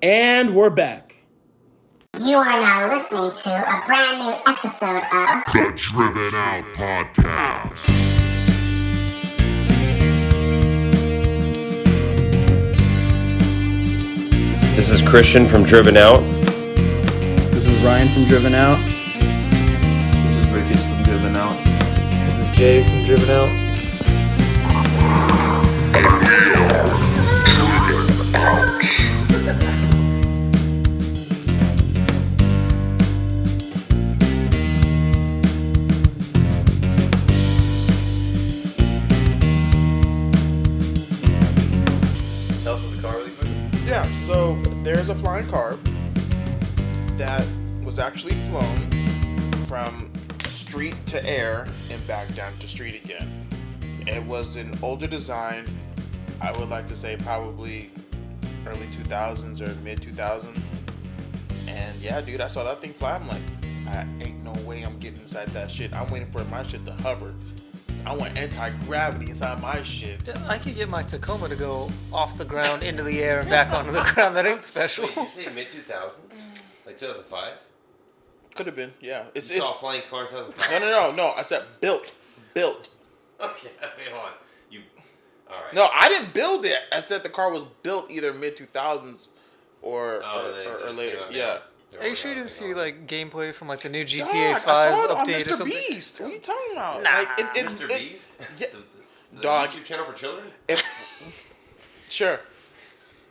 And we're back. You are now listening to a brand new episode of The Driven Out Podcast. This is Christian from Driven Out. This is Ryan from Driven Out. This is Ricky from Driven Out. This is Jay from Driven Out. Help with the car really quick? Yeah, so there's a flying car that was actually flown from street to air and back down to street again. It was an older design. I would like to say probably early 2000s or mid 2000s. And yeah, dude, I saw that thing fly. I'm like, I ain't no way I'm getting inside that shit. I'm waiting for my shit to hover. I want anti-gravity inside my shit. I could get my Tacoma to go off the ground into the air and back onto the ground. That ain't special. Wait, did you say mid 2000s? Like 2005? Could have been, yeah. You saw a flying car in 2005? No. I said built. Okay, wait, hold on. All right. No, I didn't build it. I said the car was built either mid 2000s or later. Yeah. Are you sure you didn't see like gameplay from like the new GTA Dog, 5 I saw it on update Mr. or something? Beast. What are you talking about? Nah. Like, Mr. Beast? Yeah. The Dog. YouTube channel for children? Sure.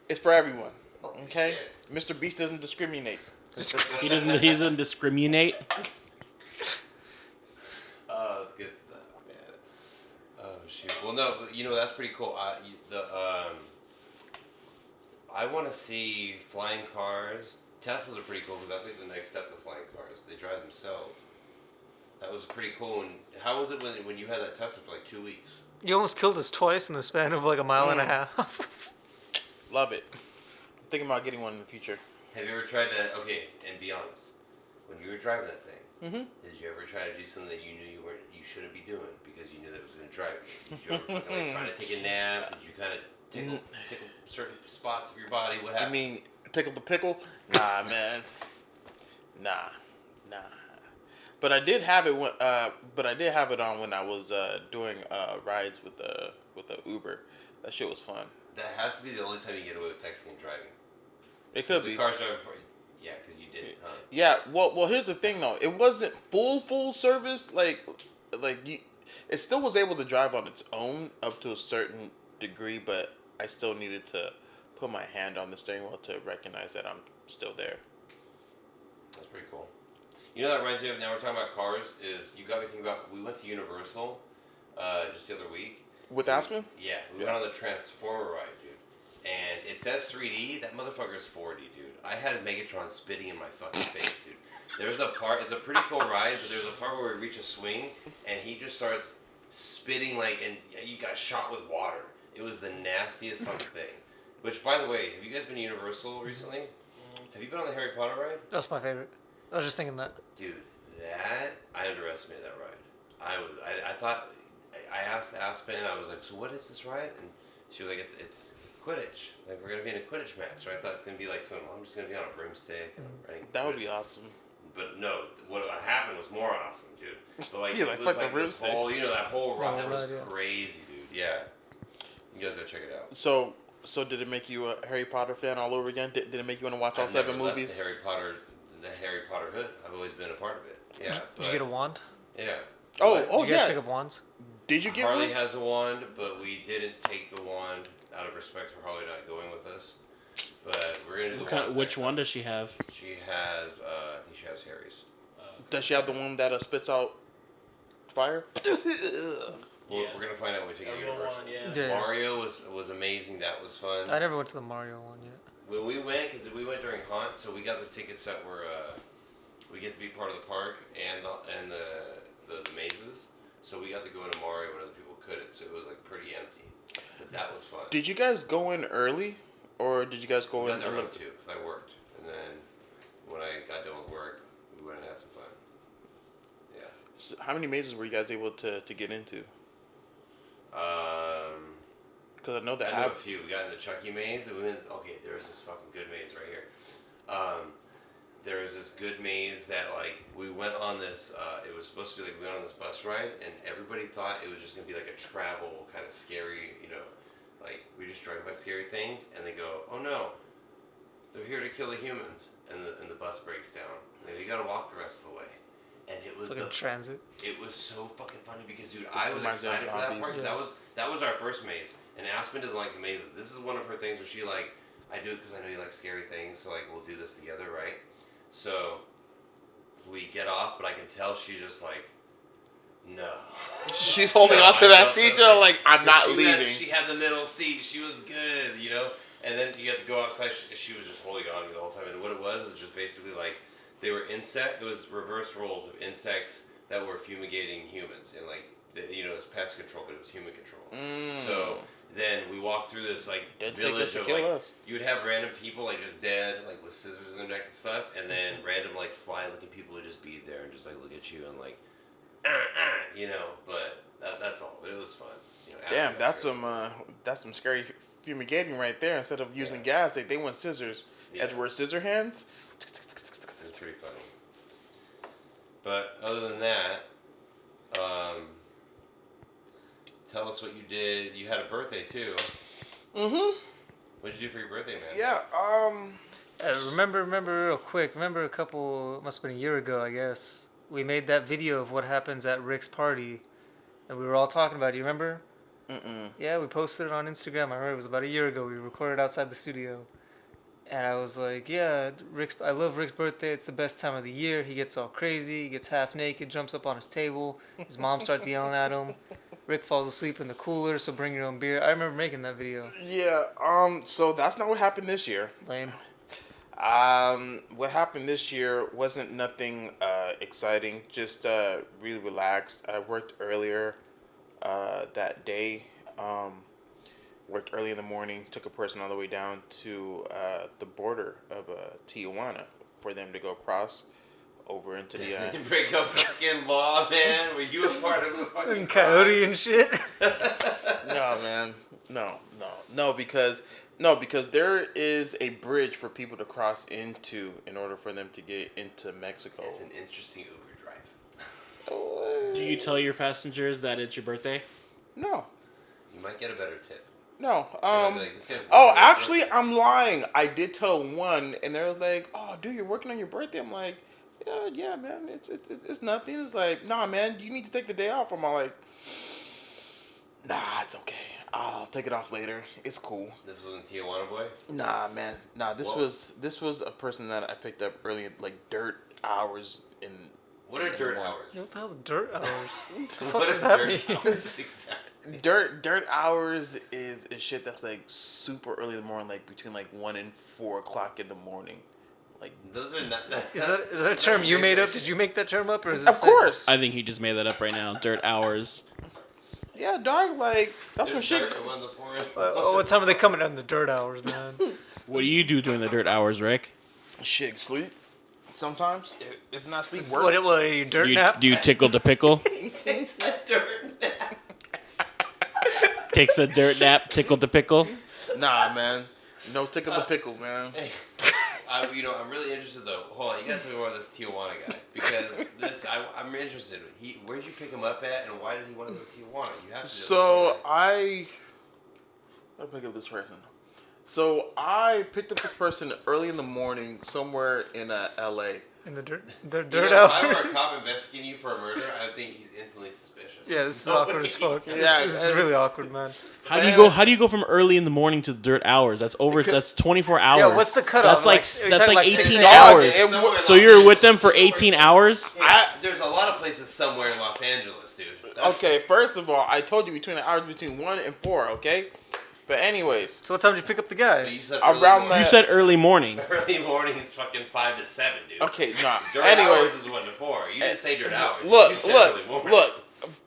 It's for everyone. Okay? Shit. Mr. Beast doesn't discriminate. He doesn't discriminate. Oh, that's good stuff, man. Oh, shoot. Well, no, but, that's pretty cool. I want to see flying cars. Teslas are pretty cool because that's like the next step of flying cars. They drive themselves. That was pretty cool. And how was it when you had that Tesla for like 2 weeks? You almost killed us twice in the span of like a mile and a half. Love it. I'm thinking about getting one in the future. Have you ever tried to, and be honest, when you were driving that thing, did you ever try to do something that you knew you shouldn't be doing because you knew that it was going to drive you? Did you ever fucking like try to take a nap? Did you kind of tickle certain spots of your body? What happened? You mean tickle the pickle? Nah, man. Nah. But I did have it on when I was doing rides with the Uber. That shit was fun. That has to be the only time you get away with texting and driving. It could be. The car's driving for you. Yeah, because you did. Huh? Yeah. Well. Here's the thing, though. It wasn't full service. It still was able to drive on its own up to a certain degree, but I still needed to put my hand on the steering wheel to recognize that I'm still there. That's pretty cool. You know that reminds me of, now we're talking about cars, is you got me thinking about, we went to Universal just the other week. With Aspen? Yeah, we went on the Transformer ride, dude. And it says 3D, that motherfucker's 4D, dude. I had Megatron spitting in my fucking face, dude. There's a part, it's a pretty cool ride, but there's a part where we reach a swing, and he just starts spitting and you got shot with water. It was the nastiest fucking thing. Which, by the way, have you guys been to Universal recently? Have you been on the Harry Potter ride? That's my favorite. I was just thinking that. Dude, I underestimated that ride. I thought, I asked Aspen, I was like, so what is this ride? And she was like, it's Quidditch. Like, we're going to be in a Quidditch match. So I thought it's going to be like I'm just going to be on a broomstick and running That would be awesome. But no, what happened was more awesome, dude. But Yeah, it was like the this broomstick. whole, that whole ride, that was ride, yeah. crazy, dude. Yeah. You guys gotta check it out. So did it make you a Harry Potter fan all over again? Did it make you want to watch all 7 never movies? Left the Harry Potter hood. I've always been a part of it. Yeah. Did you get a wand? Yeah. Oh, Did you guys yeah. pick up wands? Did you get Harley one? has a wand, but we didn't take the wand out of respect for Harley not going with us. But we're gonna do the wands Which next one time. does she have? She has, I think she has Harry's. Does she have the one that spits out fire? We're gonna find out when we take it to Universal. Yeah. Mario was amazing. That was fun. I never went to the Mario one yet. When we went, because we went during Haunt, so we got the tickets that were, we get to be part of the park and the mazes. So we got to go into Mario when other people couldn't. So it was like pretty empty. But that was fun. Did you guys go in early, or did you guys go We in got a there little? early too, because I worked. And then when I got done with work, we went and had some fun. Yeah. So how many mazes were you guys able to get into? because I know that I know a few. We got in the Chucky maze. And we went, okay, there was this fucking good maze right here. There was this good maze that, like, we went on this, it was supposed to be, like, we went on this bus ride, and everybody thought it was just going to be, like, a travel kind of scary, you know, like, we just drove by scary things, and they go, oh, no, they're here to kill the humans, and the bus breaks down. And then you got to walk the rest of the way. And it was Like a transit. It was so fucking funny because, dude, I was excited for that part. 'Cause that was our first maze, and Aspen doesn't like the mazes. This is one of her things where she like, I do it because I know you like scary things, so like we'll do this together, right? So we get off, but I can tell she's just like, no. She's holding on to that seat, though, like, I'm not leaving. She had the middle seat. She was good, you know? And then you had to go outside. She was just holding on to me the whole time. And what it was is just basically like, they were it was reverse roles of insects that were fumigating humans. And like, you know, it was pest control, but it was human control. So then we walked through this like village of like, you would have random people like just dead, like with scissors in their neck and stuff. And then random like fly looking people would just be there and just like look at you and like, you know, but that's all. But it was fun. You know, damn, that's some scary fumigating right there. Instead of using gas, they went scissors. Edward Scissorhands. It's pretty funny. But other than that, tell us what you did. You had a birthday too. What'd you do for your birthday, man? Yeah. Remember real quick. Remember a couple, must have been a year ago, I guess. We made that video of what happens at Rick's party, and we were all talking about it. Do you remember? Yeah, we posted it on Instagram. I remember it was about a year ago. We recorded outside the studio. And I was like, yeah, I love Rick's birthday. It's the best time of the year. He gets all crazy. He gets half naked, jumps up on his table. His mom starts yelling at him. Rick falls asleep in the cooler, so bring your own beer. I remember making that video. Yeah, so that's not what happened this year. Lame. What happened this year wasn't nothing exciting. Just really relaxed. I worked earlier that day. Worked early in the morning. Took a person all the way down to the border of Tijuana for them to go cross over into the. Break up fucking law, man. Were you a part of the fucking coyote and shit? No, man. No, because there is a bridge for people to cross into in order for them to get into Mexico. It's an interesting Uber drive. Do you tell your passengers that it's your birthday? No. You might get a better tip. No. Like, Actually, I'm lying. I did tell one, and they were like, "Oh, dude, you're working on your birthday." I'm like, "Yeah, man. It's nothing." It's like, "Nah, man, you need to take the day off." I'm all like, "Nah, it's okay. I'll take it off later. It's cool." This wasn't Tijuana boy? Nah, man. Nah, this was a person that I picked up early, like dirt hours in. What are dirt hours? What the hell's dirt hours? What the fuck What does is that dirt mean? hours exactly? Dirt hours is shit that's like super early in the morning, like between like 1 and 4 o'clock in the morning. Like those are not. Is that a term you made up? Did you make that term up, or is it? Of course. I think he just made that up right now. Dirt hours. Yeah, dog. Like that's when shit. What time are they coming on the dirt hours, man? What do you do during the dirt hours, Rick? Shit, sleep. Sometimes, if not sleep, work. What are you, dirt nap? Do you tickle the pickle? He takes a dirt nap. Takes a dirt nap, tickle the pickle? Nah, man. No tickle the pickle, man. I'm really interested though. Hold on, you gotta tell me more about this Tijuana guy because I'm interested. Where'd you pick him up at, and why did he want to go to Tijuana? You have to. So I pick up this person. So I picked up this person early in the morning somewhere in L.A. In the dirt If hours. I were a cop investigating you for a murder, I would think he's instantly suspicious. Yeah, this is awkward as fuck. Yeah, This is really awkward, man. How do you go from early in the morning to dirt hours? That's 24 hours. Yeah, what's the cutoff? That's Like, like 6 18 a.m.? hours. So you're with them for 18 hours? There's a lot of places somewhere in Los Angeles, dude. Okay, first of all, I told you between the hours between 1 and 4, okay? But anyways. So what time did you pick up the guy? You said You said early morning. Early morning is fucking 5 to 7, dude. Okay, nah. Dirt anyways. hours is 1 to 4. You didn't say dirt hours. You said early morning. Look.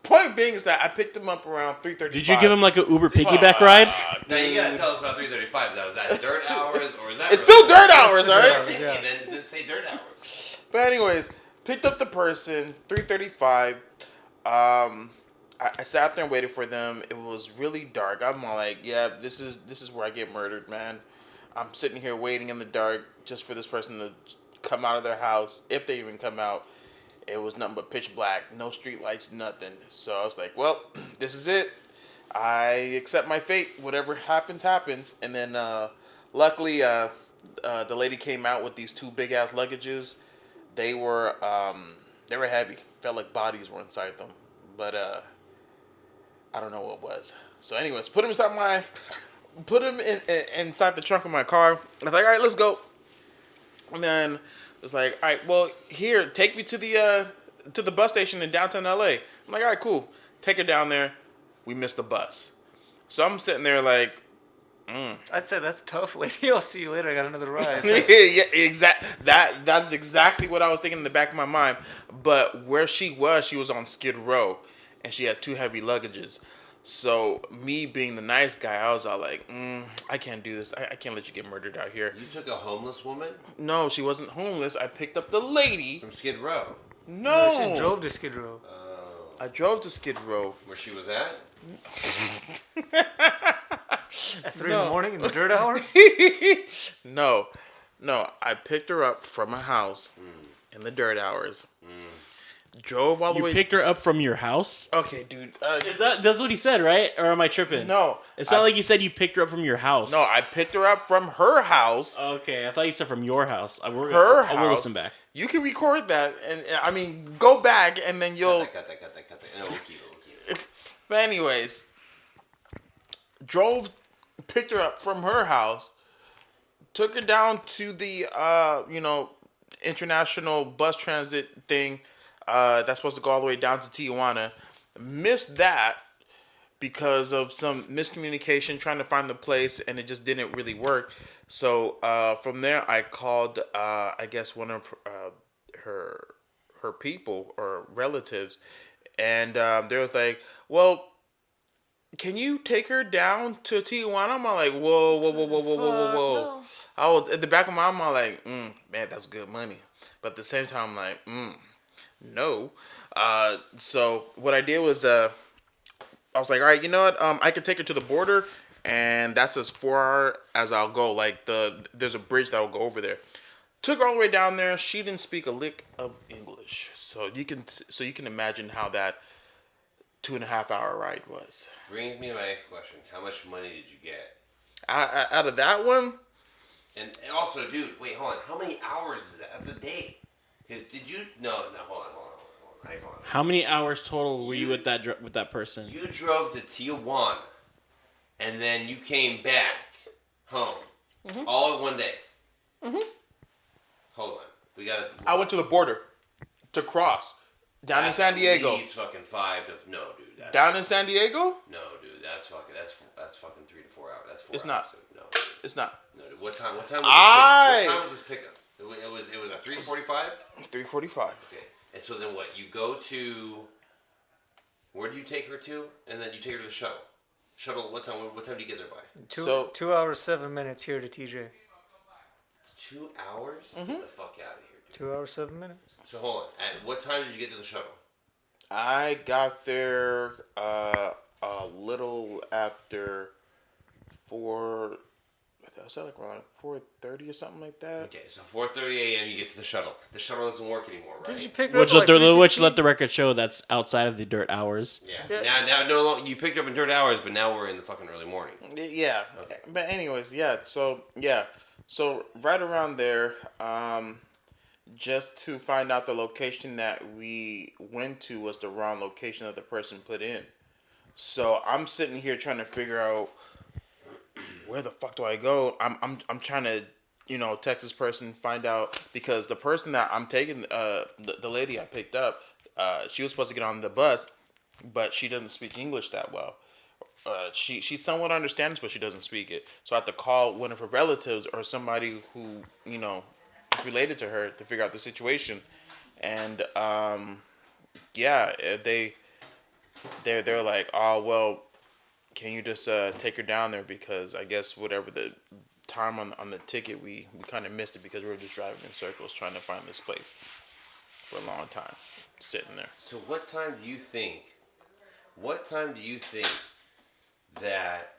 Point being is that I picked him up around 3:35. Did you give him like an Uber piggyback ride? Now you gotta tell us about 3:35. Now is that dirt hours or is that? It's still dirt hours, alright? Yeah. Then say dirt hours. But anyways, picked up the person 3:35. I sat there and waited for them. It was really dark. I'm all like, yeah, this is where I get murdered, man. I'm sitting here waiting in the dark just for this person to come out of their house, if they even come out. It was nothing but pitch black, no street lights, nothing. So I was like, well, this is it. I accept my fate. Whatever happens, happens. And then, luckily, the lady came out with these two big ass luggages. They were heavy. Felt like bodies were inside them. But I don't know what it was. So, anyways, put him inside the trunk of my car. I was like, all right, let's go. And then it was like, all right, well, here, take me to the bus station in downtown LA. I'm like, all right, cool. Take her down there. We missed the bus. So I'm sitting there like, I'd say that's tough, lady. I'll see you later. I got another ride. yeah, that's exactly what I was thinking in the back of my mind. But where she was on Skid Row, and she had two heavy luggages. So me being the nice guy, I was all like, I can't do this. I can't let you get murdered out here. You took a homeless woman No, she wasn't homeless. I picked up the lady. from Skid Row, No, She drove to Skid Row. I drove to Skid Row. where she was at. At 3 in the morning in the dirt hours? No, I picked her up from a house in the dirt hours. Drove all the You way. picked her up from your house? Okay, dude. That's what he said, right? Or am I tripping? No, It's not like you said you picked her up from your house. no, I picked her up from her house. Okay, I thought you said from your house. I will House. listen back. You can record that, and I mean, go back, and then you'll. Cut that. No, we'll keep it. But anyways, picked her up from her house, took her down to the international bus transit thing. That's supposed to go all the way down to Tijuana. Missed that because of some miscommunication trying to find the place, and it just didn't really work. So from there, I called, I guess, one of her people or relatives, and they was like, well, can you take her down to Tijuana? I'm like, whoa. I was at the back of my mind, I'm like, man, that's good money. But at the same time, I'm like, no. So what I did was, I was like, all right, you know what? I can take her to the border, and that's as far as I'll go. Like there's a bridge that will go over there. Took her all the way down there. She didn't speak a lick of English, so you can imagine how that 2.5 hour ride was. Brings me to my next question. How much money did you get? Out of that one, And also, dude, wait, hold on. How many hours is that? That's a day. Cause did you? No, hold on. How many hours total were you with that person? You drove to Tijuana, and then you came back home, all in one day. Hold on, we got. I went to the border to cross down in San Diego. He's fucking 5 to no, dude. That's Down in San Diego? No, dude. That's fucking 3 to 4 hours. That's 4 It's hours. not. Dude. No, It's not. no. Dude. What time? What time was this pickup? It was at 3:45. 3:45. Okay. And so then what? You go to. Where do you take her to? And then you take her to the shuttle. Shuttle. What time? What time do you get there by? 2 hours, 7 minutes here to TJ. It's 2 hours. Get the fuck out of here, dude. 2 hours, 7 minutes. So hold on. At what time did you get to the shuttle? I got there a little after 4. Was that like around 4:30 or something like that? Okay, so 4:30 a.m. you get to the shuttle. The shuttle doesn't work anymore, right? Did you pick her Which up at like which 3:15? let the record show that's outside of the dirt hours. Yeah. Now, no longer you picked up in dirt hours, but now we're in the fucking early morning. Yeah. Okay. But anyways, yeah. So right around there, just to find out the location that we went to was the wrong location that the person put in. So I'm sitting here trying to figure out where the fuck do I go. I'm trying to text this person, find out, because the person that I'm taking, the lady I picked up, she was supposed to get on the bus, but she doesn't speak English that well. She somewhat understands, but she doesn't speak it. So I have to call one of her relatives or somebody who is related to her to figure out the situation. And they're like, oh well, can you just take her down there, because I guess whatever the time on the ticket we kind of missed it because we were just driving in circles trying to find this place for a long time, sitting there. So what time do you think What time do you think that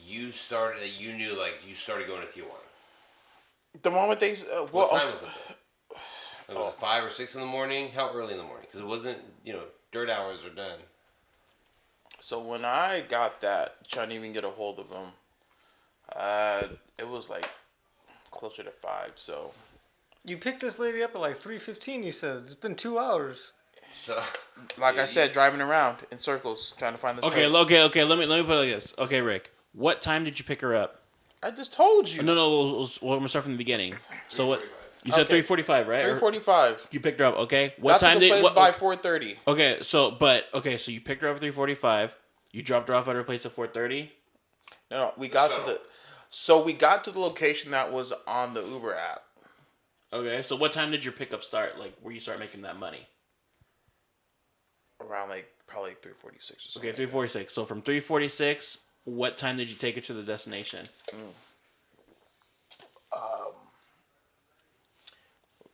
you started? That you knew like you started going to Tijuana? The moment they What time was it? Was it 5 or 6 in the morning? How early in the morning? Because it wasn't, dirt hours are done. So when I got that, trying to even get a hold of him, it was like closer to 5. So You picked this lady up at like 3:15. You said it's been 2 hours. So, like I said, driving around in circles trying to find this Okay, place. okay. Let me put it like this. Okay, Rick. What time did you pick her up? I just told you. No. We'll gonna start from the beginning. So what? You said 3:45, right? 3:45. You picked her up. Okay. What time did? did? Place by 4:30. Okay. So you picked her up at 3:45. You dropped her off at her place at 4:30. No, we got to the location that was on the Uber app. Okay. So what time did your pickup start? Like where you start making that money? Around like probably 3:46 or something. Okay, 3:46. So from 3:46, what time did you take her to the destination?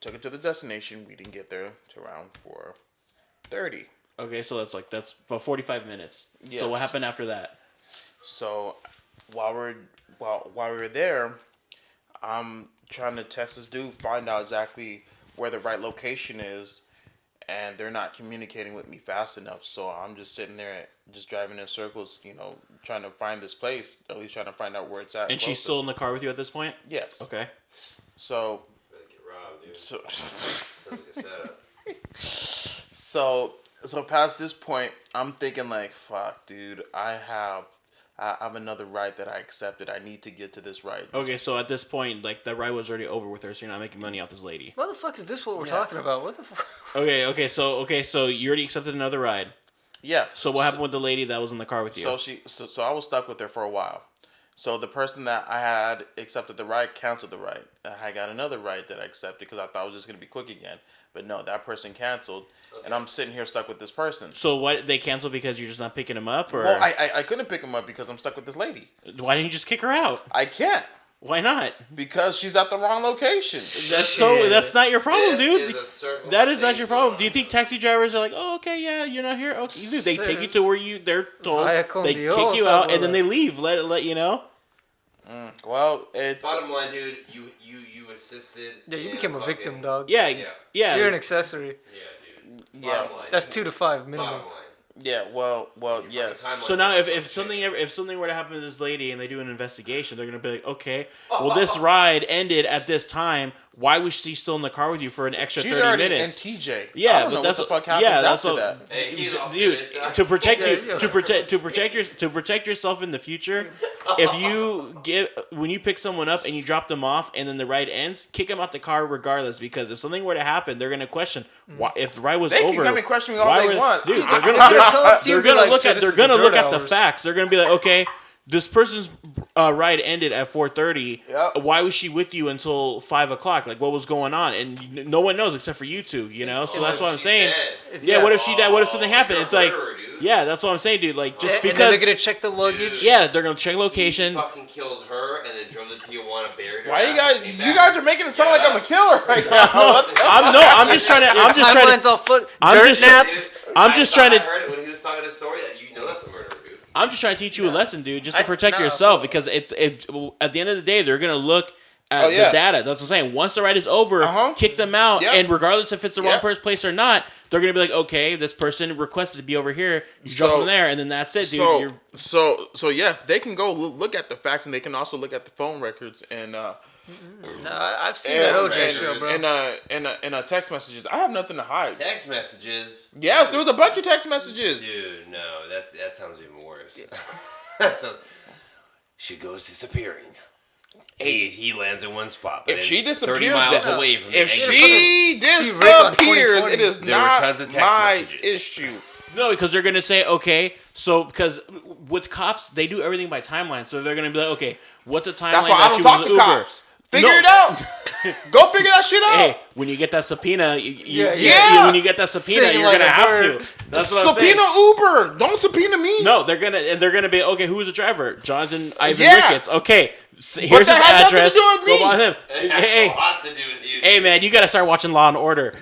Took it to the destination. We didn't get there to around 4:30. Okay, so that's about 45 minutes. Yes. So what happened after that? So while we were there, I'm trying to text this dude, find out exactly where the right location is, and they're not communicating with me fast enough. So I'm just sitting there, just driving in circles, trying to find this place, at least trying to find out where it's at. And she's still in the car with you at this point? Yes. Okay. So. get robbed, dude. So. Sounds like a setup. So past this point, I'm thinking like, fuck, dude, I have another ride that I accepted. I need to get to this ride. Okay, so at this point, like, the ride was already over with her, so you're not making money off this lady. What the fuck is this? What we're talking about? What the fuck? Okay, so you already accepted another ride. Yeah. So what happened with the lady that was in the car with you? So I was stuck with her for a while. So the person that I had accepted the ride canceled the ride. I got another ride that I accepted because I thought it was just gonna be quick again. But no, that person canceled, and I'm sitting here stuck with this person. So what, they canceled because you're just not picking him up, or? Well, I couldn't pick him up because I'm stuck with this lady. Why didn't you just kick her out? I can't. Why not? Because she's at the wrong location. That's not your problem, dude. That is not your problem. Do you think think taxi drivers are like, oh, okay, yeah, you're not here? Okay, dude, they take you to where they're told, Vaya con they Dios, kick you out, and then abuela. they leave. Let you know. Well, it's Bottom line, dude, you assisted. Yeah, you in became a victim, fucking- dog. Yeah. You're an accessory. Yeah, dude. Yeah. Bottom line. That's 2 to 5 minimum. Bottom line. yeah. Well, yes. So now, if something were to happen to this lady and they do an investigation, they're gonna be like, okay, well, this ride ended at this time. Why was she still in the car with you for an extra She's 30 already minutes? in TJ. Yeah, I don't but know that's what the fuck happens after that. Hey, he lost Dude, it. to protect yourself in the future, when you pick someone up and you drop them off and then the ride ends, kick them out the car regardless, because if something were to happen, they're gonna question why, if the ride was They over. can come and question me all they want. Dude, They're they're gonna gonna look "So at this they're is the gonna dirt look at the hours." facts. They're gonna be like, okay, this person's ride ended at 4:30. Yep. Why was she with you until 5 o'clock? Like, what was going on? And no one knows except for you two. So that's what I'm She's saying. dead. Yeah, what if she died? What if something happened? you're it's a like, murderer, dude. yeah, that's what I'm saying, dude. Like, just And then because, they're gonna check the luggage. yeah, they're gonna check location. You fucking killed her and then drove to Tijuana, buried her. Why you ass, guys? and came You back. guys are making it sound like I'm a killer right now. I'm just trying to. I'm just trying Timeline's to. all fucked. I'm Dirt just- naps. I'm just trying to. I heard it when he was talking his story that that's a murderer, dude. I'm just trying to teach you a lesson, dude, just to I- protect no, yourself, no. because at the end of the day, they're gonna look at Oh, yeah. the data. That's what I'm saying. Once the ride is over, kick them out, Yep. and regardless if it's the wrong Yep. person's place or not, they're gonna be like, okay, this person requested to be over here. You drop them there, and then that's it, dude. So yes, they can go look at the facts, and they can also look at the phone records and No, I've seen that OJ show, bro. and text messages. I have nothing to hide. Text messages. Yes, there was a bunch of text messages. Dude, no, that sounds even worse. That sounds. She goes disappearing. He lands in one spot. But If she it's disappears, 30 miles then- away from the If exit. she rigged on disappears, 2020. it is There were not tons of text my messages. issue. No, because they're gonna say, okay, so because with cops, they do everything by timeline, so they're gonna be like, okay, what's a timeline That's why I that don't she talk was to Uber? cops. Figure No. it out. Go figure that shit out. Hey, when you get that subpoena, Yeah. when you get that subpoena, Sing you're like gonna a have bird. to. That's what I'm saying. Subpoena Uber. Don't subpoena me. No, they're gonna be okay. Who's the driver? Jonathan Ivan Yeah. Ricketts. Okay, Here's his that has nothing to address. do with me. Go on him. It has Hey, a lot to do with you. hey, man, you got to start watching Law and Order.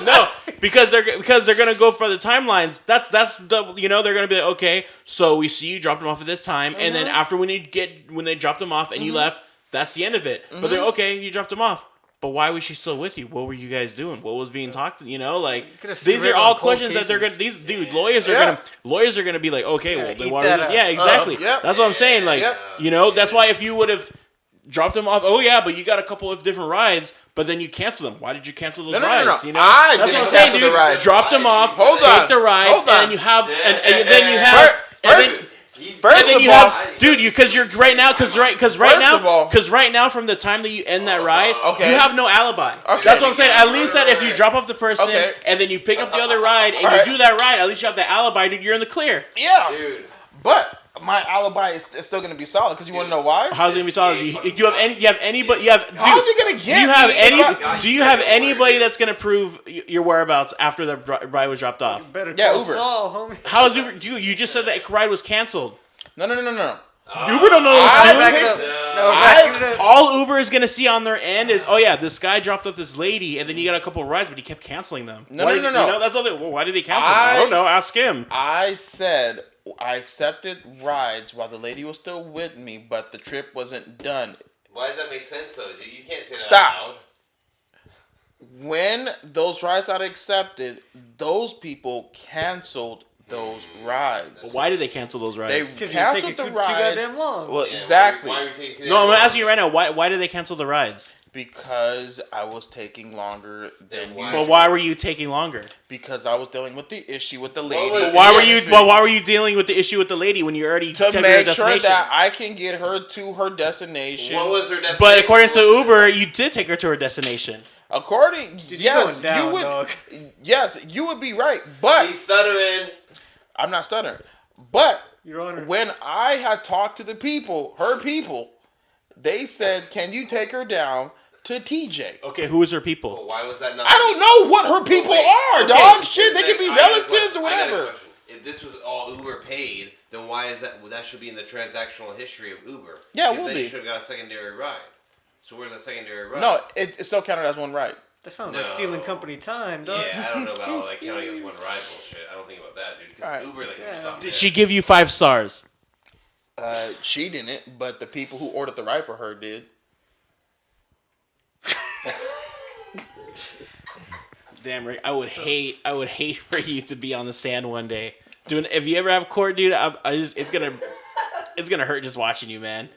No, because they're gonna go for the timelines. That's the they're gonna be like, okay, so we see you dropped him off at this time, and then after when they dropped him off and you left, that's the end of it. But they're okay, you dropped him off. But why was she still with you? What were you guys doing? What was being talked? These are all questions that they're gonna. Lawyers are gonna be like, okay, well, then why was yeah, exactly. That's what I'm saying. Like, that's why if you would have dropped them off, oh yeah, but you got a couple of different rides, but then you canceled them. Why did you cancel those rides? No. That's what I'm saying, dude. Drop them off, take the rides, and you have, and then you have, First of all, right now, from the time that you end that ride, Okay. you have no alibi. Okay. That's what I'm saying. At least that if you drop off the person and then you pick up the other ride and you do that ride, at least you have the alibi, dude. You're in the clear. Yeah, Dude. but my alibi is still gonna be solid because you want to know why? How's it gonna be solid? Do you have anybody? How's it gonna get? Do you have anybody that's gonna prove your whereabouts after the ride was dropped off? Better Yeah, call Uber. Saul, homie. How is Uber? You just said that ride was canceled. No. Uber don't know what Back to it do. up. No, back it up. All Uber is gonna see on their end is, oh yeah, this guy dropped off this lady, and then you got a couple of rides, but he kept canceling them. No. That's all. Why did he cancel them? I don't know. Ask him. I said I accepted rides while the lady was still with me, but the trip wasn't done. Why does that make sense though? Dude? You can't say that Stop. out loud. When those rides got accepted, those people canceled those rides. Why did they cancel those They rides? Because you're taking canceled the too rides. goddamn long. Well, Yeah, exactly. Why are you taking too No, I'm long? asking you right now. Why did they cancel the rides? Because I was taking longer than why? usual. But why were you taking longer? Because I was dealing with the issue with the lady. was Why were Yes. you? Well, why were you dealing with the issue with the lady when you already to took her make sure destination? that I can get her to her destination. What was her destination? But according to What was Uber, you did take her to her destination. According, yes, going down, you would. dog. Yes, you would be right, but He's stuttering. I'm not stuttering. But Your Honor. when I had talked to the people, her people, they said, "Can you take her down to TJ?" Okay, who is her Well, people? why was that not? I don't know what her people are, okay. dog. Shit, they could be I got a relatives question. or I got a whatever. question. If this was all Uber paid, then why is that? Well, that should be in the transactional history of Uber. Yeah, it Because will then be. you should have got a secondary ride. So where's that secondary ride? No, it's still counted as one ride. That sounds like No. stealing company time, dog. Yeah, I don't know about all that counting as one ride bullshit. I don't think about that, dude. Because Alright. Uber, like, Yeah. stop Did that. she give you 5 stars? She didn't, but the people who ordered the ride for her did. Damn, Rick, I would hate for you to be on the sand one day. If you ever have court, dude, it's gonna hurt just watching you, man.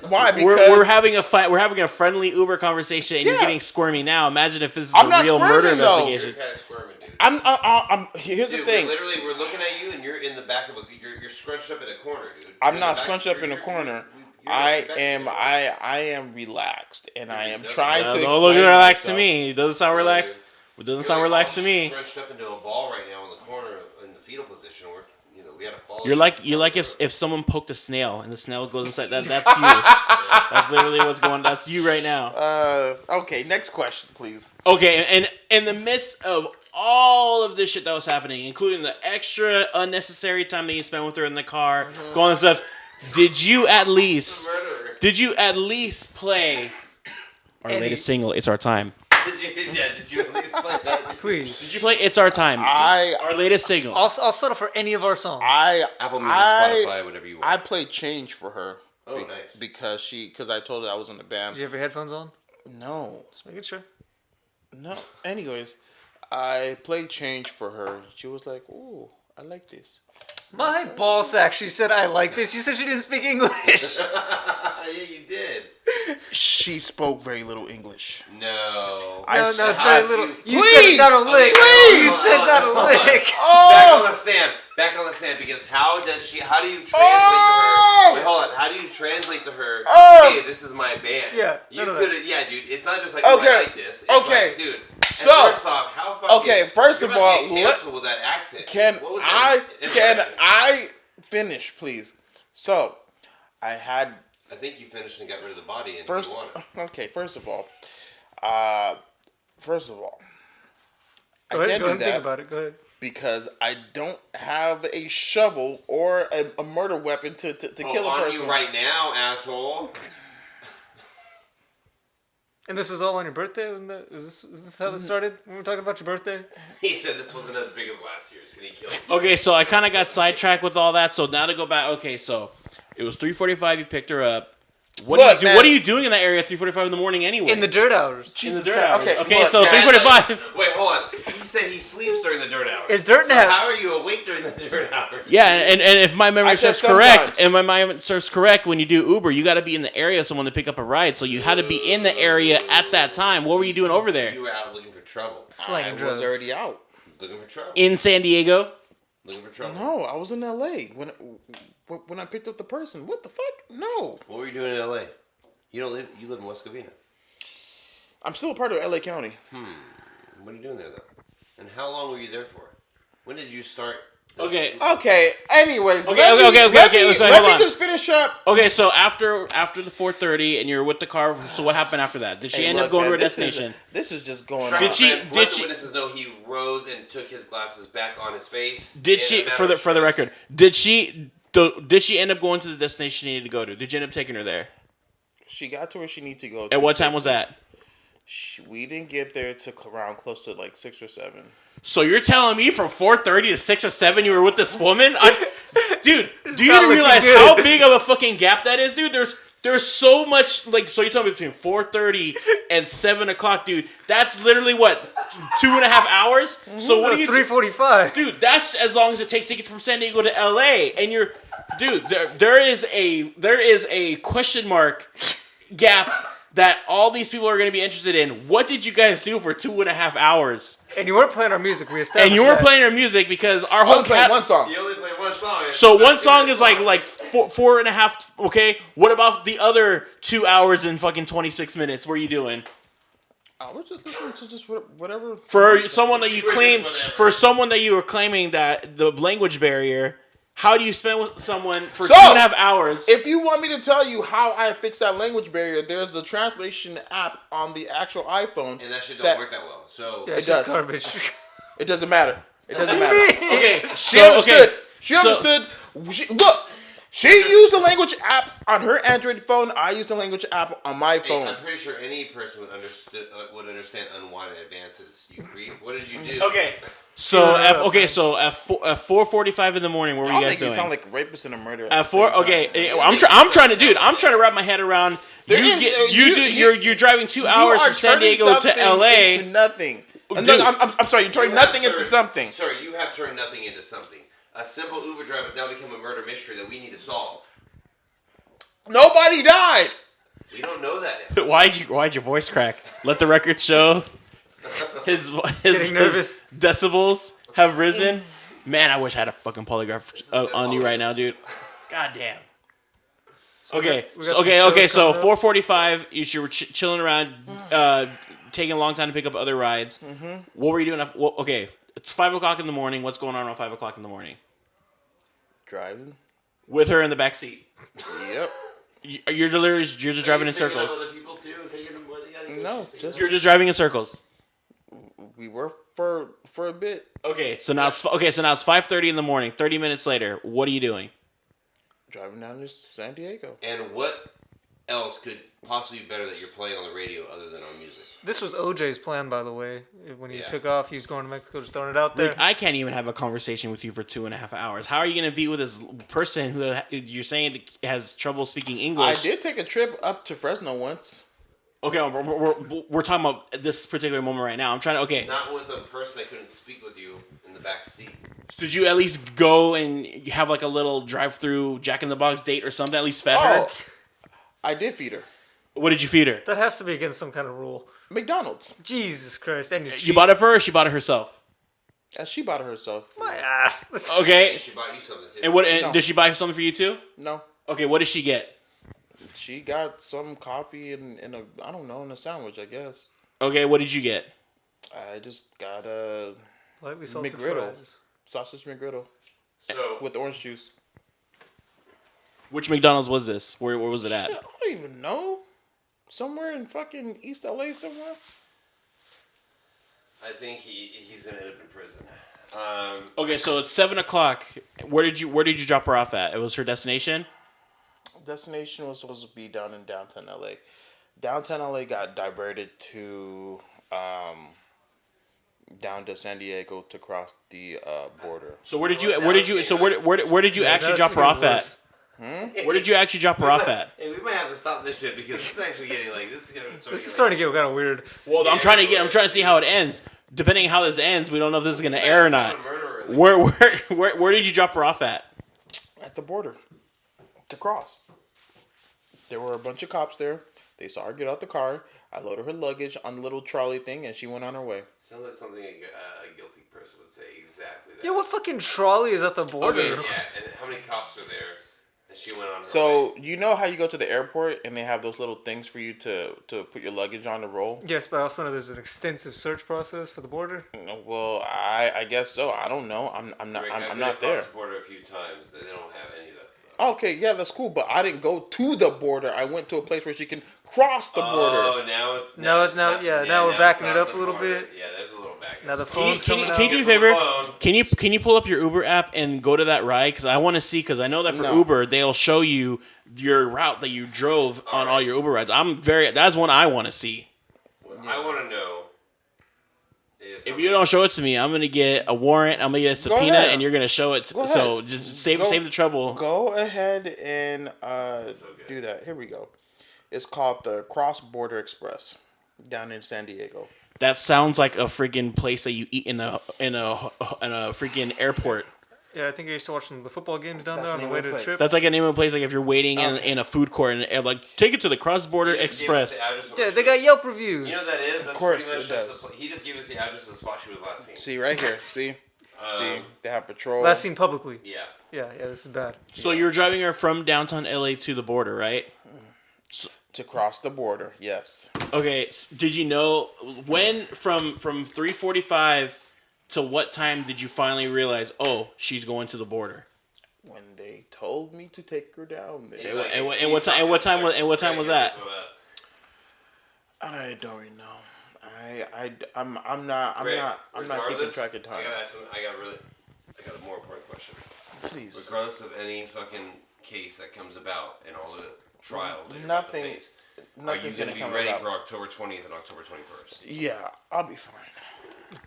Why? Because We're having a fight. We're having a friendly Uber conversation, and you're Yeah. getting squirmy now. Imagine if this is I'm a not real murder squirming, though. You're investigation. kind of squirming, dude. I'm here's Dude, the thing. we're looking at you, and you're in the back of a. You're scrunched up in a corner, dude. I'm You're not in the back- scrunched up in a you're- corner. you're I back- am I am relaxed, and I am No, trying to. Don't look explain relaxed to myself. me. It doesn't sound relaxed. It doesn't You're sound like relaxed to all me. Scrunched up into a ball right now in the corner in the fetal position, where we had to follow. You're like if someone poked a snail and the snail goes inside. That's you. That's literally what's going. That's you right now. Okay, next question, please. Okay, and in the midst of all of this shit that was happening, including the extra unnecessary time that you spent with her in the car, going and stuff, did you at least play our latest single, It's Our Time? Did you at least play that? Please. Did you play It's Our Time? Our latest single. I'll settle for any of our songs. Apple Music, Spotify, whatever you want. I played Change for her. Oh, nice. Because I told her I was in the band. Did you have your headphones on? No, Just making sure. no. Anyways, I played Change for her. She was like, "Ooh, I like this." My boss actually said I like this. You said she didn't speak English. Yeah, you did. She spoke very little English. No. I No, said- it's very How'd little. you- You said it not a lick. Please! You said not a lick. Back on the stand, because how do you translate to her? Wait, hold on. How do you translate to her, hey, this is my band? Yeah, You no. could have, yeah, dude, it's not just like, oh, Okay, I like this. It's okay. like, dude, So, and first off, how fucking, okay, first you're of about to all, get canceled with that accent. Can What was that can impression? I finish, please? So, I had I think you finished and got rid of the body in first. Tijuana. Okay, first of all, I Go ahead, can't go do ahead, think that about it. Go ahead. because I don't have a shovel or a murder weapon to kill a on person. you right now, asshole. And this was all on your birthday? Is this how this started? When we were talking about your birthday? He said this wasn't as big as last year's, and he killed me. Okay, so I kind of got sidetracked with all that. So now to go back. Okay, so it was 3:45. You picked her up. What Look, do you do? man. What are you doing in that area at 3:45 in the morning anyway? In the dirt hours. In the Jesus dirt Christ. hours. Okay, Okay, look, so man. 3:45. Wait, hold on. He said he sleeps during the dirt hours. It's dirt So naps. how are you awake during the dirt hours? Yeah, and if my memory I said serves correct, sometimes. when you do Uber, you got to be in the area of someone to pick up a ride. So you had to be in the area at that time. What were you doing over there? You were out looking for trouble. Slanging I drugs. was already out. Looking for trouble. In San Diego? Looking for trouble. No, I was in LA when I picked up the person. What the fuck? No. What were you doing in LA? You live in West Covina. I'm still a part of LA County. What are you doing there though? And how long were you there for? When did you start? Okay. Okay. Anyways, Okay, let hold me on. just finish up. Okay, so after the 4:30 and you're with the car, so what happened after that? Did she Hey, end look, up going man, to her this destination? This is just going. Did on. she- Let did the she- witnesses know he rose and took his glasses back on his face? Did in she a for matter the of record? seconds? Did she end up going to the destination she needed to go to? Did you end up taking her there? She got to where she needs to go. At what time was that? We didn't get there to around close to like 6 or 7. So you're telling me from 4:30 to 6 or 7 you were with this woman? Dude, do you not even looking realize good. how big of a fucking gap that is, dude? There's so much, like, so you're telling me between 4:30 and 7 o'clock, dude. That's literally what, 2.5 hours? So what do you 3:45. Dude, that's as long as it takes to get from San Diego to LA. And you're, dude, there is a question mark gap that all these people are going to be interested in. What did you guys do for 2.5 hours? And you weren't playing our music. We established And you were that. playing our music because our I whole was playing one song. You only played one song. So one song is like 4.5. Okay, what about the other 2 hours and fucking 26 minutes? What are you doing? I was just listening to just whatever. For someone that you We're claim, just whatever. for someone that you were claiming that the language barrier. How do you spend with someone for So, 2.5 hours? If you want me to tell you how I fixed that language barrier, there's a translation app on the actual iPhone. And that shit don't work that well. So Yeah, it's It just does. garbage. It doesn't matter. It doesn't matter. Okay, She understood. She understood. Look, she used the language app on her Android phone. I used the language app on my phone. I'm pretty sure any person would understand unwanted advances. You creep. What did you do? Okay. So at 4:45 in the morning, what were I'll you guys make you doing? sound like a rapist and a murderer. At 4, okay. I'm trying to wrap my head around. You're driving 2 hours from San Diego to LA. Into nothing. Dude. No, I'm sorry. You're turning nothing into something. Sir, you have turned nothing into something. A simple Uber driver has now become a murder mystery that we need to solve. Nobody died. We don't know that yet. Why'd your voice crack? Let the record show. His Getting nervous. decibels have risen. Man, I wish I had a fucking polygraph on you right now, dude. God damn. Okay, we got some shows so coming up. 4:45, you were chilling around, taking a long time to pick up other rides. Mm-hmm. What were you doing? Okay, it's 5 o'clock in the morning. What's going on around 5 o'clock in the morning? Driving. With her in the back seat. Yep. You're just driving in circles. No, just You're just driving in circles. we were for a bit Okay, so now it's 5:30 in the morning. 30 minutes later, what are you doing? driving down to San Diego. And what else could possibly be better that you're playing on the radio other than our music? This was OJ's plan, by the way. When he Yeah. took off, he was going to Mexico, just throwing it out there. Like, I can't even have a conversation with you for 2.5 hours. How are you going to be with this person who you're saying has trouble speaking English? I did take a trip up to Fresno once. Okay, we're talking about this particular moment right now. I'm trying to. Okay, Not with a person that couldn't speak with you in the back seat. did you at least go and have like a little drive-through Jack in the Box date or something? At least fed her. I did feed her. What did you feed her? That has to be against some kind of rule. McDonald's. Jesus Christ. And You bought it for her, or she bought it herself? She bought it herself. my ass. Okay, She bought you something too. and what? And No. did she buy something for you too? No. Okay, what did she get? She got some coffee and in a sandwich, I guess. Okay, what did you get? I just got a Lightly salted McGriddle. fries. sausage McGriddle So with orange juice. Which McDonald's was this? Where was it at? Shit, I don't even know. Somewhere in fucking East LA somewhere. I think he's gonna end up in prison. Okay, so it's 7:00. Where did you drop her off at? It was her destination. Destination was supposed to be down in downtown LA. Downtown LA got diverted to down to San Diego to cross the border. So where did you actually drop her off at? Where did you actually drop her off at? Hey, we might have to stop this shit because it's actually getting like this is starting to get kind of weird. Well, I'm trying to see how it ends. Depending on how this ends, we don't know if this is gonna air or not. Where did you drop her off at? At the border to cross. There were a bunch of cops there. They saw her get out the car. I loaded her luggage on the little trolley thing, and she went on her way. Sounds like something a guilty person would say. Exactly that. Yeah, what fucking trolley is at the border? Okay, yeah, and how many cops were there? And she went on her way. So, you know how you go to the airport and they have those little things for you to put your luggage on to roll? Yes, but I also know there's an extensive search process for the border. Well, I guess so. I don't know. I'm not Rick, I'm not there. I've been across the border a few times. They don't have any of that stuff. Okay, yeah, that's cool, but I didn't go to the border. I went to a place where she can cross the border. Oh, now it's now we're backing it up a little bit. Yeah, there's a little back. Now the phone's coming out. Can you do me a favor? Can you pull up your Uber app and go to that ride? Because I want to see. Because I know that for Uber they'll show you your route that you drove on all your Uber rides. That's one I want to see. I want to know. If you don't show it to me, I'm gonna get a warrant. I'm gonna get a subpoena, and you're gonna show it. So just save the trouble. Go ahead and do that. Here we go. It's called the Cross Border Express down in San Diego. That sounds like a freaking place that you eat in a freaking airport. Yeah, I think I used to watch the football games down there on the way to the trip. That's like a name of a place. Like if you're waiting in a food court and like take it to the Cross Border Express. Yeah, they got Yelp reviews. You know what that is? That's of course pretty much it does. he just gave us the address of the spot she was last seen. See right here. See, they have patrol. Last seen publicly. Yeah. Yeah, this is bad. So you're driving her from downtown LA to the border, right? To cross the border, yes. Okay. Did you know when from 3:45 to what time did you finally realize? Oh, she's going to the border. When they told me to take her down there. And what time was that? I don't really know. I'm not keeping track of time. I got a more important question. Please. Regardless of any fucking case that comes about and all the trials that you're Nothing. about to face, are you going to be ready for October 20th and October 21st? Yeah, I'll be fine.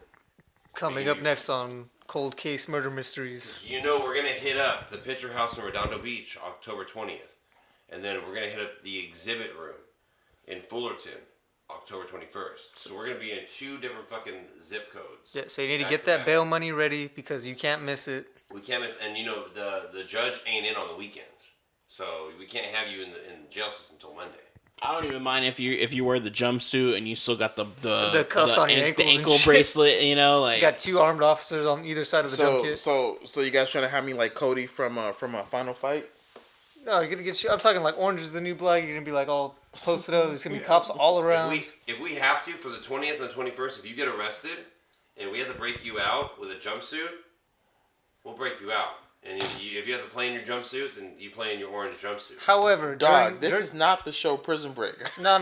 Coming up next on Cold Case Murder Mysteries. You know we're going to hit up the Picture House in Redondo Beach October 20th. And then we're going to hit up the exhibit room in Fullerton October 21st. So we're going to be in 2 different fucking zip codes. Yeah, so you need to get that bail money ready because you can't miss it. We can't miss, and you know the judge ain't in on the weekends, so we can't have you in the jail system until Monday. I don't even mind if you wear the jumpsuit and you still got the cuffs on your ankles, the ankle and shit. bracelet. You know, like you got 2 armed officers on either side of the jump kit. So you guys trying to have me like Cody from a Final Fight? No, you're gonna get you. I'm talking like Orange is the New Black. You're gonna be like all posted up. There's gonna be cops all around. If we have to for the 20th and the 21st, if you get arrested and we have to break you out with a jumpsuit, we'll break you out. And if you have to play in your jumpsuit, then you play in your orange jumpsuit. However, this is not the show Prison Break. No.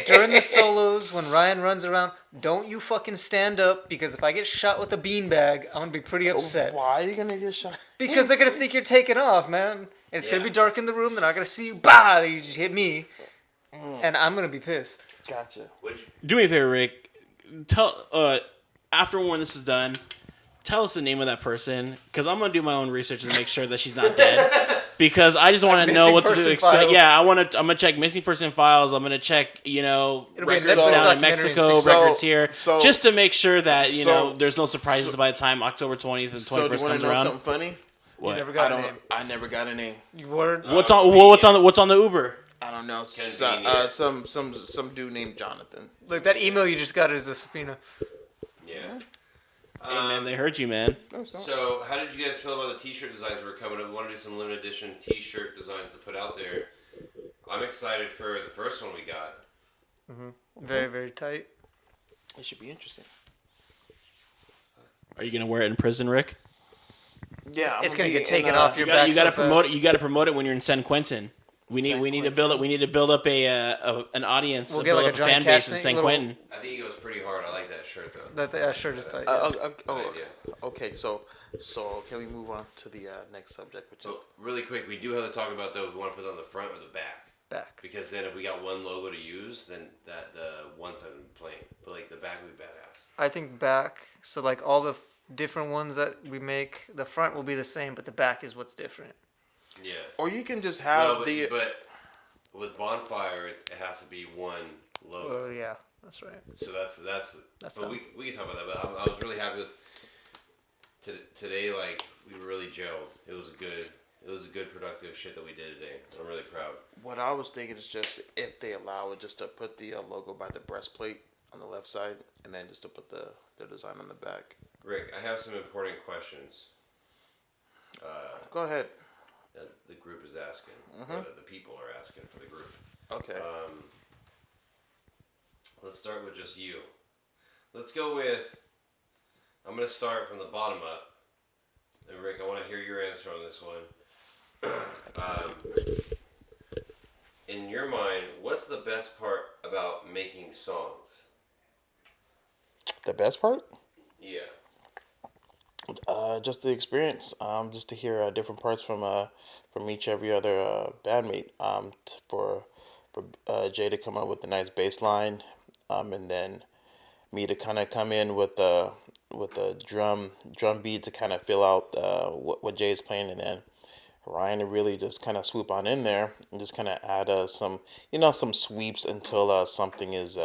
During the solos, when Ryan runs around, don't you fucking stand up, because if I get shot with a beanbag, I'm gonna be pretty upset. Why are you gonna get shot? Because they're gonna think you're taking off, man. And it's gonna be dark in the room. They're not gonna see you. Bah! You just hit me, and I'm gonna be pissed. Gotcha. Do me a favor, Rick. Tell after when this is done, tell us the name of that person, because I'm gonna do my own research to make sure that she's not dead. Because I just want to know what to expect. Yeah, I'm gonna check missing person files. I'm gonna check records down in Mexico, records here, just to make sure that there's no surprises by the time October 20th and 21st comes around. Something funny? What? You never got a name. I never got a name. You word? What's on the Uber? I don't know. Some dude named Jonathan. Look, that email you just got is a subpoena. Yeah. Hey man, they heard you, man. So, how did you guys feel about the T-shirt designs that were coming up? We want to do some limited edition T-shirt designs to put out there. I'm excited for the first one we got. Mm-hmm. Very, very tight. It should be interesting. Are you gonna wear it in prison, Rick? Yeah, it's gonna get taken off your back. You gotta promote it. You gotta promote it when you're in San Quentin. We need to build it. We need to build up an audience. We'll get like a fan base in San Quentin. Quentin. I think he goes pretty hard. I like that shirt though. That shirt is tight. Okay. So can we move on to the next subject, which is really quick? We do have to talk about though. We want to put it on the front or the back. Back. Because then if we got one logo to use, then that the one side would be plain. But like the back would be badass. I think back. So like all the different ones that we make, the front will be the same, but the back is what's different. Yeah. or you can just have but with Bonfire, it has to be one logo. Oh yeah, that's right. So that's. But dumb. we can talk about that. But I was really happy with today. Like we were really gelled. It was good. It was a good productive shit that we did today. I'm really proud. What I was thinking is just if they allow it, just to put the logo by the breastplate on the left side, and then just to put the design on the back. Rick, I have some important questions. Go ahead. That the group is asking. The people are asking for the group. Okay. Let's start with just you. Let's go with. I'm going to start from the bottom up. And Rick, I want to hear your answer on this one. In your mind, what's the best part about making songs? The best part? Yeah. Just the experience. Just to hear different parts from every other bandmate. For Jay to come up with a nice bass line, and then me to kind of come in with the drum beat to kind of fill out what Jay's playing, and then Ryan to really just kind of swoop on in there and just kind of add some sweeps until something is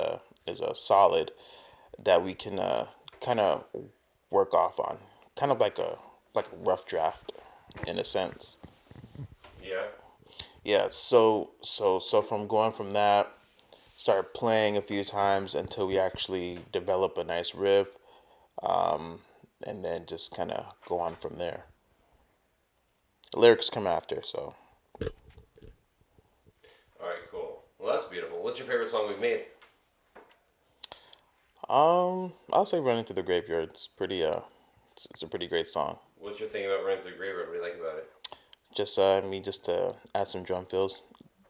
solid that we can kind of work off on, kind of like a rough draft in a sense. Yeah. Yeah. So from going from that, start playing a few times until we actually develop a nice riff, and then just kind of go on from there. The lyrics come after, so. All right, cool. Well, that's beautiful. What's your favorite song we've made? I'll say "Running Through the Graveyard." It's pretty. It's a pretty great song. What's your thing about Running Through the Graveyard? What do you like about it? Just to add some drum fills.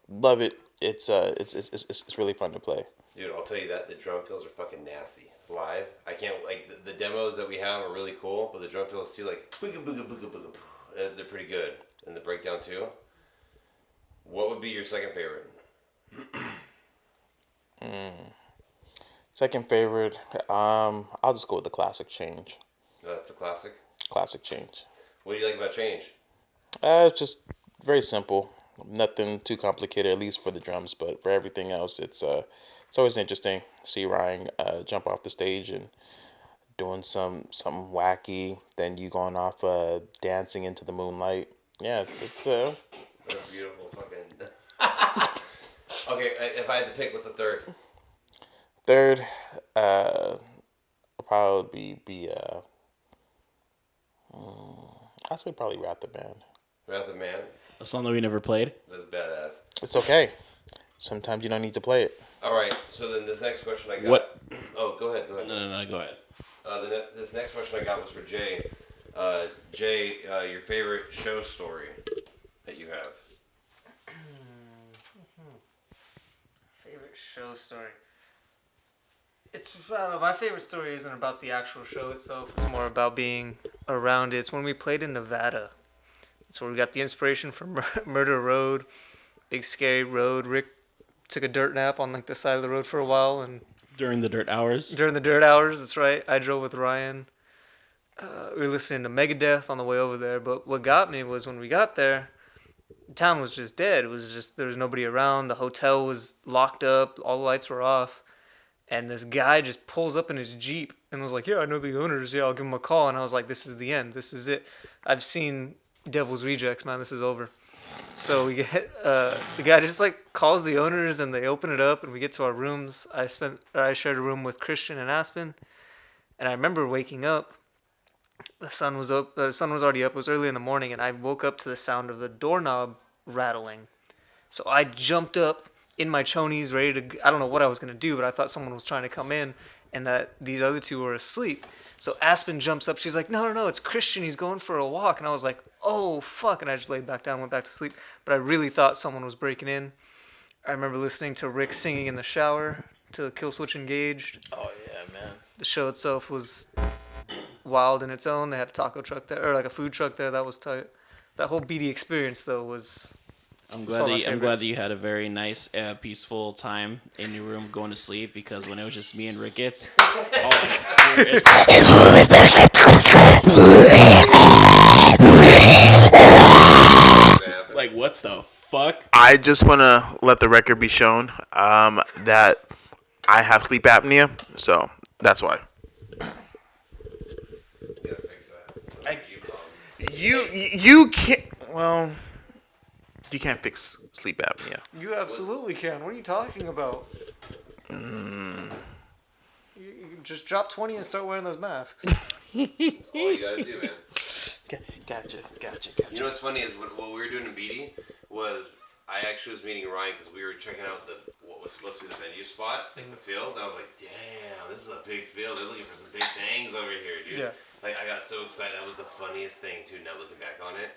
Love it. It's really fun to play. Dude, I'll tell you that the drum fills are fucking nasty. Live, I can't the demos that we have are really cool, but the drum fills too, like booga booga booga booga, they're pretty good, and the breakdown too. What would be your second favorite? Second favorite, I'll just go with the Classic Change. That's a classic. Classic Change. What do you like about Change? It's just very simple. Nothing too complicated, at least for the drums. But for everything else, it's always interesting. See Ryan jump off the stage and doing something wacky. Then you going off dancing into the moonlight. Yeah, it's That's beautiful fucking. Okay, if I had to pick, what's the third? Third. Probably be I'll say probably Wrath of Man. Wrath of Man. A song that we never played. That's badass. It's okay. Sometimes you don't need to play it. All right. So then this next question I got. What? Oh, go ahead. No, go ahead. This next question I got was for Jay. Jay, your favorite show story that you have? Favorite show story. It's I don't know, my favorite story isn't about the actual show itself. It's more about being around it. It's when we played in Nevada. That's where we got the inspiration for Murder Road, big scary road. Rick took a dirt nap on like the side of the road for a while, and During the dirt hours. That's right. I drove with Ryan. We were listening to Megadeth on the way over there. But what got me was when we got there, the town was just dead. It was just there was nobody around. The hotel was locked up. All the lights were off. And this guy just pulls up in his Jeep and was like, "Yeah, I know the owners. Yeah, I'll give them a call." And I was like, "This is the end. This is it. I've seen Devil's Rejects, man. This is over." So we get the guy just like calls the owners and they open it up and we get to our rooms. I shared a room with Christian and Aspen, and I remember waking up. The sun was up. The sun was already up. It was early in the morning, and I woke up to the sound of the doorknob rattling. So I jumped up in my chonies, ready to. I don't know what I was gonna do, but I thought someone was trying to come in, and that these other two were asleep. So Aspen jumps up. She's like, no, it's Christian. He's going for a walk. And I was like, oh, fuck. And I just laid back down, went back to sleep. But I really thought someone was breaking in. I remember listening to Rick singing in the shower to Kill Switch Engaged. Oh, yeah, man. The show itself was wild in its own. They had a taco truck there, or like a food truck there. That was tight. That whole BD experience though was. I'm glad that you had a very nice, peaceful time in your room going to sleep, because when it was just me and Ricketts, all I could hear is like, what the fuck? I just want to let the record be shown that I have sleep apnea, so that's why. You gotta fix that. You can't. Well, you can't fix sleep apnea. You absolutely can. What are you talking about? You just drop 20 and start wearing those masks. That's all you gotta do, man. Gotcha. You know what's funny is what we were doing in BD was I actually was meeting Ryan because we were checking out what was supposed to be the venue spot, like the field, and I was like, damn, this is a big field. They're looking for some big things over here, dude. Yeah. Like, I got so excited. That was the funniest thing, too, now looking back on it.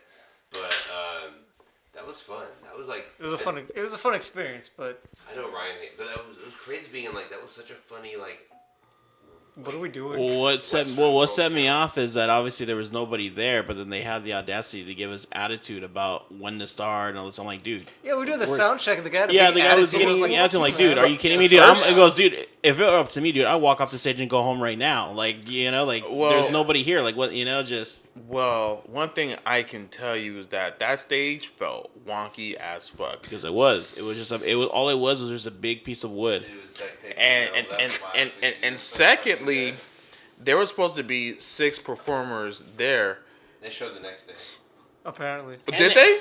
But that was fun. That was like... It was a fun experience, but... I know Ryan, but it was crazy being in, like, that was such a funny, like... What are we doing? What set me off is that obviously there was nobody there, but then they had the audacity to give us attitude about when to start and all this. I'm like, dude. Yeah, we were doing the sound check and the guy. The guy was getting attitude. Like, dude, are you kidding me, dude? It goes, dude. If it were up to me, dude, I'd walk off the stage and go home right now. Like, there's nobody here. Like, what, just. Well, one thing I can tell you is that stage felt wonky as fuck. Because it was just a big piece of wood. It was duct tape, And secondly, there were supposed to be 6 performers there. They showed the next day. Apparently. Did they?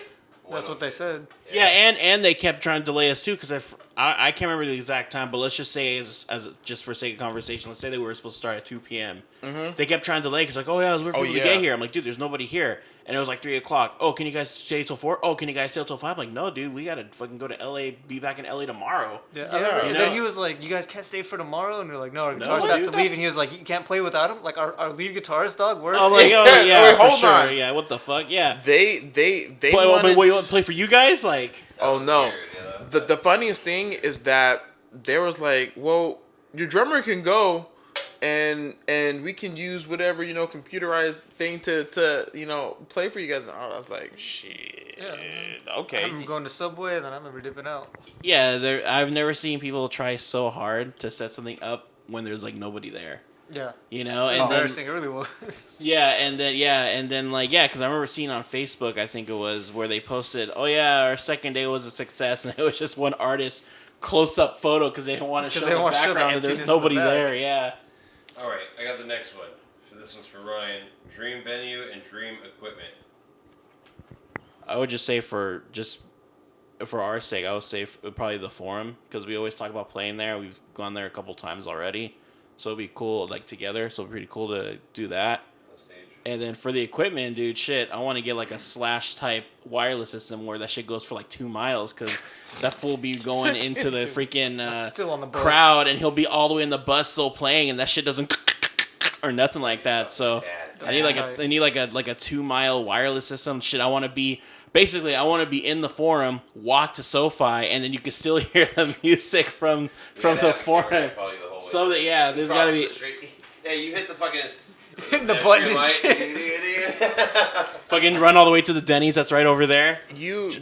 That's what they said. Yeah, and they kept trying to delay us too, because I can't remember the exact time, but let's just say as just for sake of conversation, let's say they were supposed to start at 2 p.m. Mm-hmm. They kept trying to delay because like, oh yeah, it's weird for people to get here. I'm like, dude, there's nobody here, and it was like 3 o'clock. Oh, can you guys stay till 4? Oh, can you guys stay till 5? I'm like, no, dude, we gotta fucking go to LA, be back in LA tomorrow. Yeah, I remember, and then he was like, you guys can't stay for tomorrow, and we're like, no, our guitarist has to leave, and he was like, you can't play without him, like our lead guitarist, dog. We're I'm like, oh yeah, wait, hold for sure. on. Yeah, what the fuck? Yeah. They Wait, you want to play for you guys? Like, oh no. Weird, yeah. The funniest thing is that there was like, well, your drummer can go and we can use whatever, computerized thing to play for you guys. And I was like, shit. Yeah. Okay. I'm going to Subway, and then I remember dipping out. yeah, I've never seen people try so hard to set something up when there's like nobody there. Yeah. And Embarrassing, it really was. and then because I remember seeing on Facebook, I think it was, where they posted, oh yeah, our second day was a success, and it was just one artist close-up photo because they didn't want to show the background that there's nobody there. Yeah. All right, I got the next one. So this one's for Ryan. Dream venue and dream equipment. I would just say for our sake, I would say probably the Forum, because we always talk about playing there. We've gone there a couple times already, so it'd be cool like together. So it'd be pretty cool to do that. And then for the equipment, dude, shit, I want to get like a Slash type wireless system where that shit goes for like 2 miles, because that fool be going into the freaking still on the bus. crowd, and he'll be all the way in the bus still playing, and that shit doesn't or nothing like that. So I need like a 2 mile wireless system. Shit, I want to be in the Forum, walk to SoFi, and then you can still hear the music from the Forum. So that there's got to be. Yeah, you hit the fucking. The button and shit. Fucking run all the way to the Denny's that's right over there.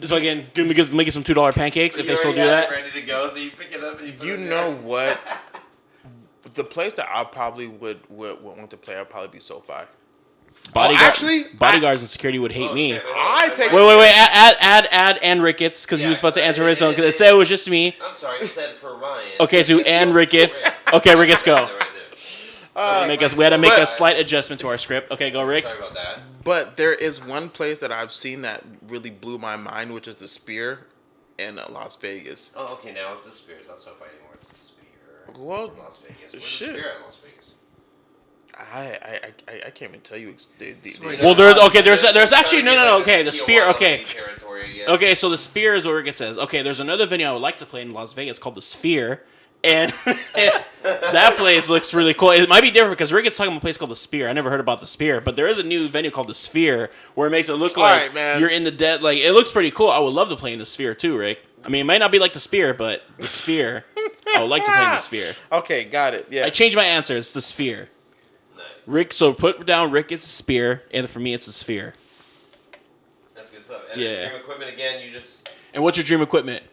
So again, make it some $2 pancakes if they still do that. Ready to go, so you pick it up and you put it know what? The place that I probably would want to play, I'd probably be SoFi. Bodyguards and security would hate me. Shit, Wait, add and Ricketts, because he was about to answer his own, because it said it was just me. I'm sorry, it said for Ryan. Okay, to and Ricketts. Okay, Ricketts, go. We had to make a slight adjustment to our script. Okay, go, Rick. Sorry about that. But there is one place that I've seen that really blew my mind, which is the Sphere in Las Vegas. Oh, okay, now it's the Sphere. It's not SoFi anymore. It's the Sphere. Well, in Las Vegas. Where's shit. the Sphere in Las Vegas? I can't even tell you. Well, there's actually no. Okay, the Sphere. Okay. Okay, so the Sphere is what Rick says. Okay, there's another venue I would like to play in Las Vegas called the Sphere. And that place looks really cool. It might be different because Rick is talking about a place called the Sphere. I never heard about the Sphere, but there is a new venue called the Sphere where it makes it look like you're in the dead. Like, it looks pretty cool. I would love to play in the Sphere too, Rick. I mean, it might not be like the Sphere, but the Sphere. I would like to play in the Sphere. Okay, got it. Yeah. I changed my answer. It's the Sphere. Nice. Rick. So put down Rick is a Spear, and for me it's a Sphere. That's good stuff. And Yeah. then dream equipment again. You just And what's your dream equipment?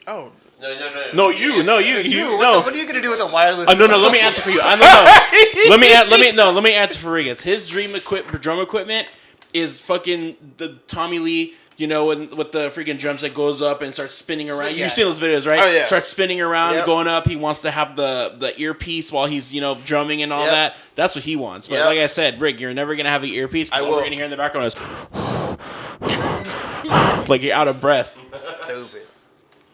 Oh. no. No, you. No. What are you gonna do with a wireless? No. Let me answer for you. Let me answer for Riggins. His drum equipment is fucking the Tommy Lee. You know, with the freaking drums that goes up and starts spinning around. Yeah. You've seen those videos, right? Oh, yeah. Starts spinning around, Yep. going up. He wants to have the earpiece while he's, drumming and all Yep. that. That's what he wants. But Yep. like I said, Rick, you're never going to have an earpiece because I all we're will. going to hear in the background is like you're out of breath. Stupid.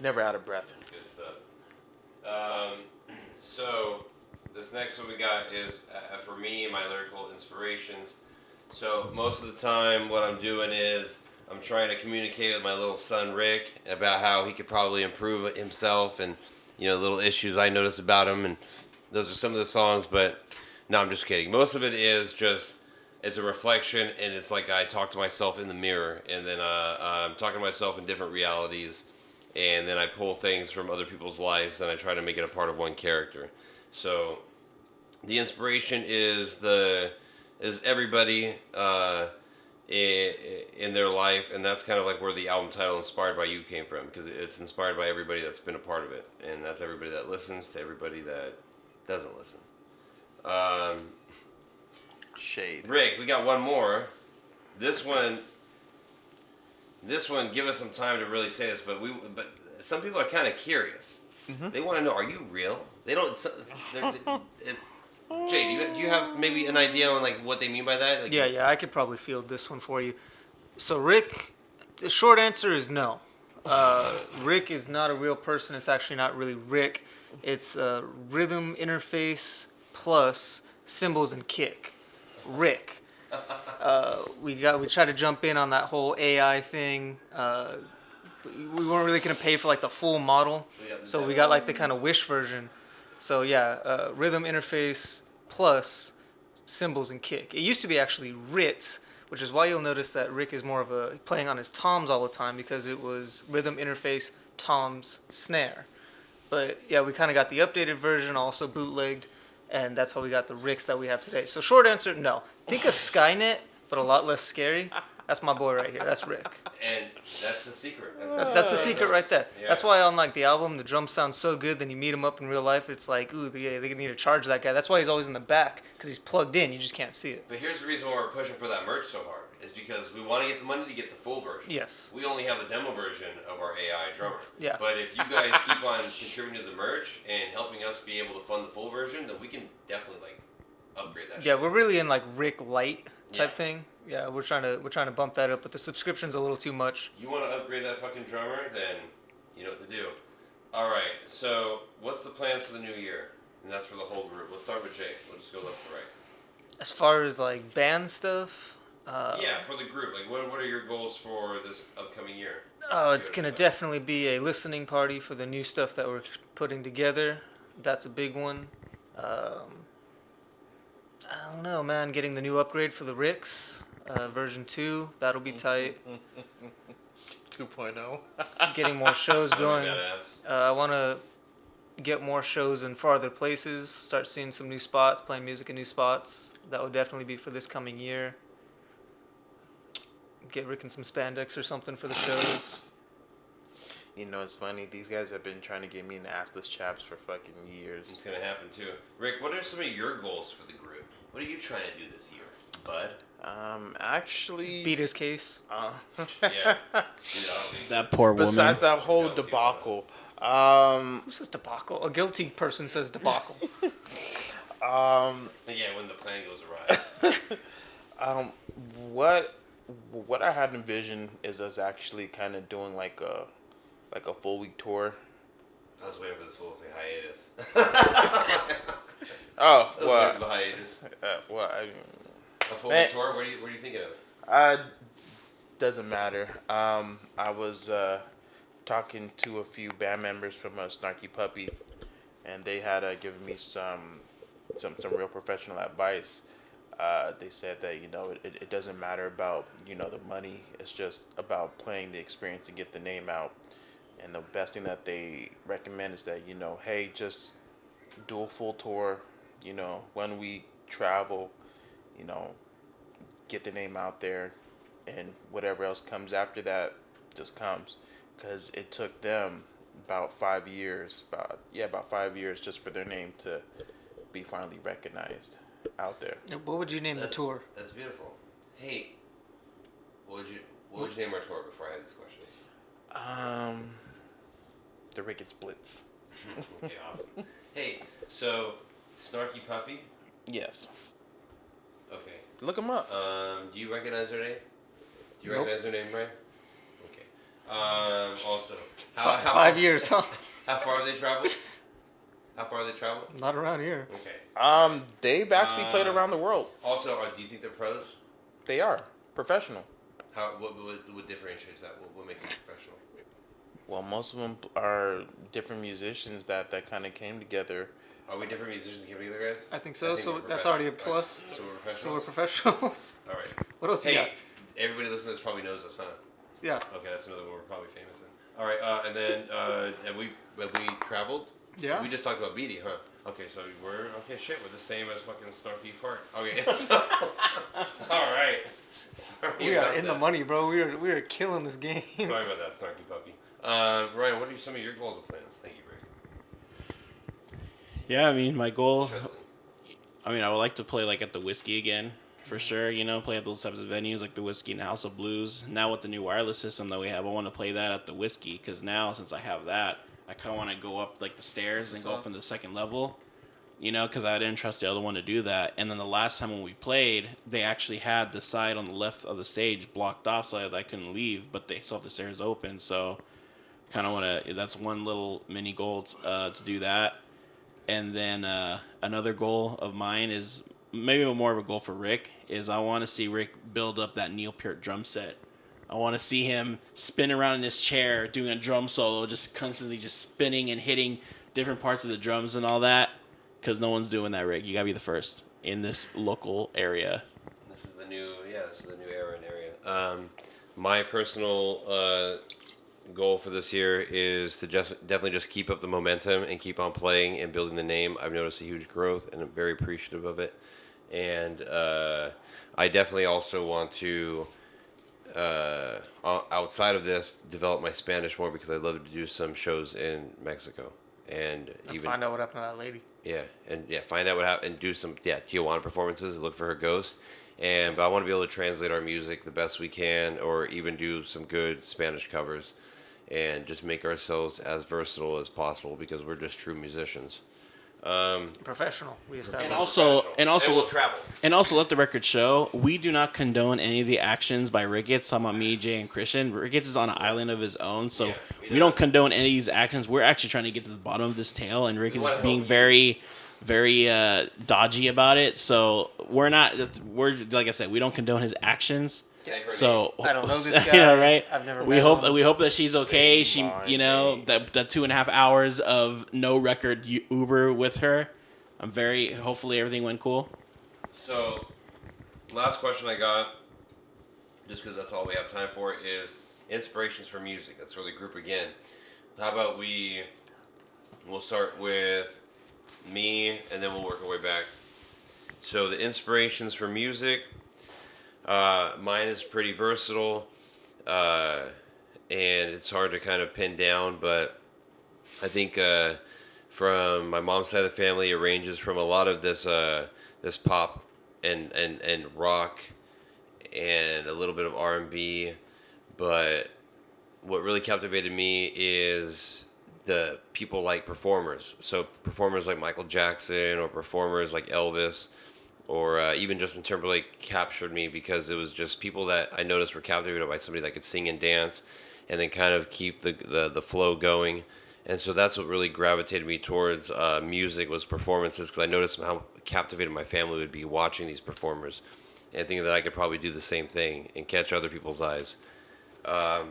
Never out of breath. good stuff. So this next one we got is for me my lyrical inspirations. So most of the time, what I'm doing is I'm trying to communicate with my little son Rick about how he could probably improve himself and little issues I notice about him, and those are some of the songs. But no, I'm just kidding. Most of it is just it's a reflection, and it's like I talk to myself in the mirror, and then I'm talking to myself in different realities, and then I pull things from other people's lives and I try to make it a part of one character. So the inspiration is everybody in their life, and that's kind of like where the album title "Inspired by You" came from, because it's inspired by everybody that's been a part of it, and that's everybody that listens to everybody that doesn't listen. Shade. Rick, we got one more. This one, give us some time to really say this, but some people are kind of curious. Mm-hmm. They want to know: are you real? They don't. Jay, do you have maybe an idea on like what they mean by that? Like, Yeah, I could probably field this one for you. So Rick, the short answer is no. Rick is not a real person. It's actually not really Rick. It's rhythm interface plus cymbals and kick. Rick. We tried to jump in on that whole AI thing. We weren't really gonna pay for like the full model, so we got like the kind of Wish version. So yeah, rhythm interface plus cymbals and kick. It used to be actually Ritz, which is why you'll notice that Rick is more of a playing on his toms all the time, because it was rhythm interface toms snare. But yeah, we kind of got the updated version, also bootlegged, and that's how we got the Ricks that we have today. So short answer, no. Think of Skynet, but a lot less scary. That's my boy right here. That's Rick. And that's the secret. That's the secret right there. Yeah. That's why on like the album, the drums sound so good. Then you meet him up in real life, it's like, ooh, they need to charge that guy. That's why he's always in the back, because he's plugged in. You just can't see it. But here's the reason why we're pushing for that merch so hard. Is because we want to get the money to get the full version. Yes. We only have the demo version of our AI drummer. Yeah. But if you guys keep on contributing to the merch and helping us be able to fund the full version, then we can definitely like upgrade that. Yeah, shit. we're really in like Rick Light type Yeah. thing. Yeah, we're trying to bump that up, but the subscription's a little too much. You want to upgrade that fucking drummer, then you know what to do. All right. So what's the plans for the new year? And that's for the whole group. Let's start with Jake. We'll just go left to right. As far as like band stuff, Yeah, for the group. Like, what are your goals for this upcoming year? it's gonna definitely be a listening party for the new stuff that we're putting together. That's a big one. I don't know, man. Getting the new upgrade for the Ricks, version 2, that'll be tight. 2.0. Getting more shows going. Badass. I want to get more shows in farther places. Start seeing some new spots, playing music in new spots. That would definitely be for this coming year. Get Rick in some spandex or something for the shows. You know, it's funny. These guys have been trying to get me into assless chaps for fucking years. It's gonna happen too. Rick, what are some of your goals for the group? What are you trying to do this year, bud? Actually, Beat his case. Yeah. That poor woman. besides that whole debacle, Who says debacle? A guilty person says debacle. Yeah, when the plan goes awry. what I had envisioned is us actually kind of doing like a full week tour. I was waiting for this fool to say hiatus. Oh, I was waiting for what? the hiatus. A full Man. tour? What are you thinking of? Doesn't matter. I was talking to a few band members from Snarky Puppy, and they had given me some real professional advice. They said that it doesn't matter about the money. It's just about playing the experience and get the name out. And the best thing that they recommend is that, hey, just do a full tour, when we travel, you know, get the name out there, and whatever else comes after that just comes. Because it took them about 5 years, about 5 years just for their name to be finally recognized out there. What would you name the tour? That's beautiful. Hey, what would you name our tour before I had these questions? The Ricketts Blitz. Okay, awesome. Hey, so Snarky Puppy. Yes. Okay. Look them up. Do you recognize their name? Do you Nope. recognize their name, Brian? Okay. Also, how 5 years, huh? How far have they traveled? Not around here. Okay. They've actually played around the world. Also, do you think they're pros? They are professional. What differentiates that? What makes them professional? Well, most of them are different musicians that kind of came together. Are we different musicians that came together, guys? I think so. So we're that's already a plus. So we're professionals. So we're professionals. All right. What else you got? Everybody listening to this probably knows us, huh? Yeah. Okay, that's another one we're probably famous in. All right, and then have we traveled? Yeah. We just talked about Beatty, huh? Okay, so we're the same as fucking Snarky Fart. Okay, so all right. Sorry We are about in that. the money, bro. We are killing this game. Sorry about that, Snarky Puppy. Ryan, what are some of your goals and plans? Thank you, Rick. Yeah, I mean, my goal. Sure. I mean, I would like to play like at the Whiskey again, for sure. Play at those types of venues like the Whiskey and House of Blues. Now with the new wireless system that we have, I want to play that at the Whiskey because now since I have that, I kind of want to go up like the stairs and go up in the second level. Because I didn't trust the other one to do that. And then the last time when we played, they actually had the side on the left of the stage blocked off so that I couldn't leave, but they still have the stairs open. So kind of want to, that's one little mini goal to do that. And then another goal of mine is maybe more of a goal for Rick is I want to see Rick build up that Neil Peart drum set. I want to see him spin around in his chair doing a drum solo, just constantly just spinning and hitting different parts of the drums and all that. Because no one's doing that, Rick. You gotta be the first in this local area. This is the new era and area. My personal goal for this year is to definitely just keep up the momentum and keep on playing and building the name. I've noticed a huge growth and I'm very appreciative of it. And I definitely also want to, outside of this, develop my Spanish more because I'd love to do some shows in Mexico. And even find out what happened to that lady. Find out what happened and do some Tijuana performances. Look for her ghost, but I want to be able to translate our music the best we can, or even do some good Spanish covers, and just make ourselves as versatile as possible because we're just true musicians. Professional. We established. And also, we'll travel. And also, let the record show we do not condone any of the actions by Ricketts. Talking about me, Jay, and Christian. Ricketts is on an island of his own, so we don't condone any of these actions. We're actually trying to get to the bottom of this tale, and Ricketts is being very, very dodgy about it. So we're not. We're like I said, we don't condone his actions. So I don't know this guy. Right? I've never. We met hope him. we hope that she's okay. She, that 2.5 hours of no record Uber with her. Hopefully everything went cool. So, last question I got, just because that's all we have time for, is inspirations for music. That's for the group again. How about we'll start with me, and then we'll work our way back. So the inspirations for music, mine is pretty versatile, and it's hard to kind of pin down, but I think from my mom's side of the family, it ranges from a lot of this pop and rock and a little bit of R&B, but what really captivated me is the people like performers. So performers like Michael Jackson or performers like Elvis or even Justin Timberlake captured me because it was just people that I noticed were captivated by somebody that could sing and dance and then kind of keep the flow going. And so that's what really gravitated me towards music was performances because I noticed how captivated my family would be watching these performers and thinking that I could probably do the same thing and catch other people's eyes. And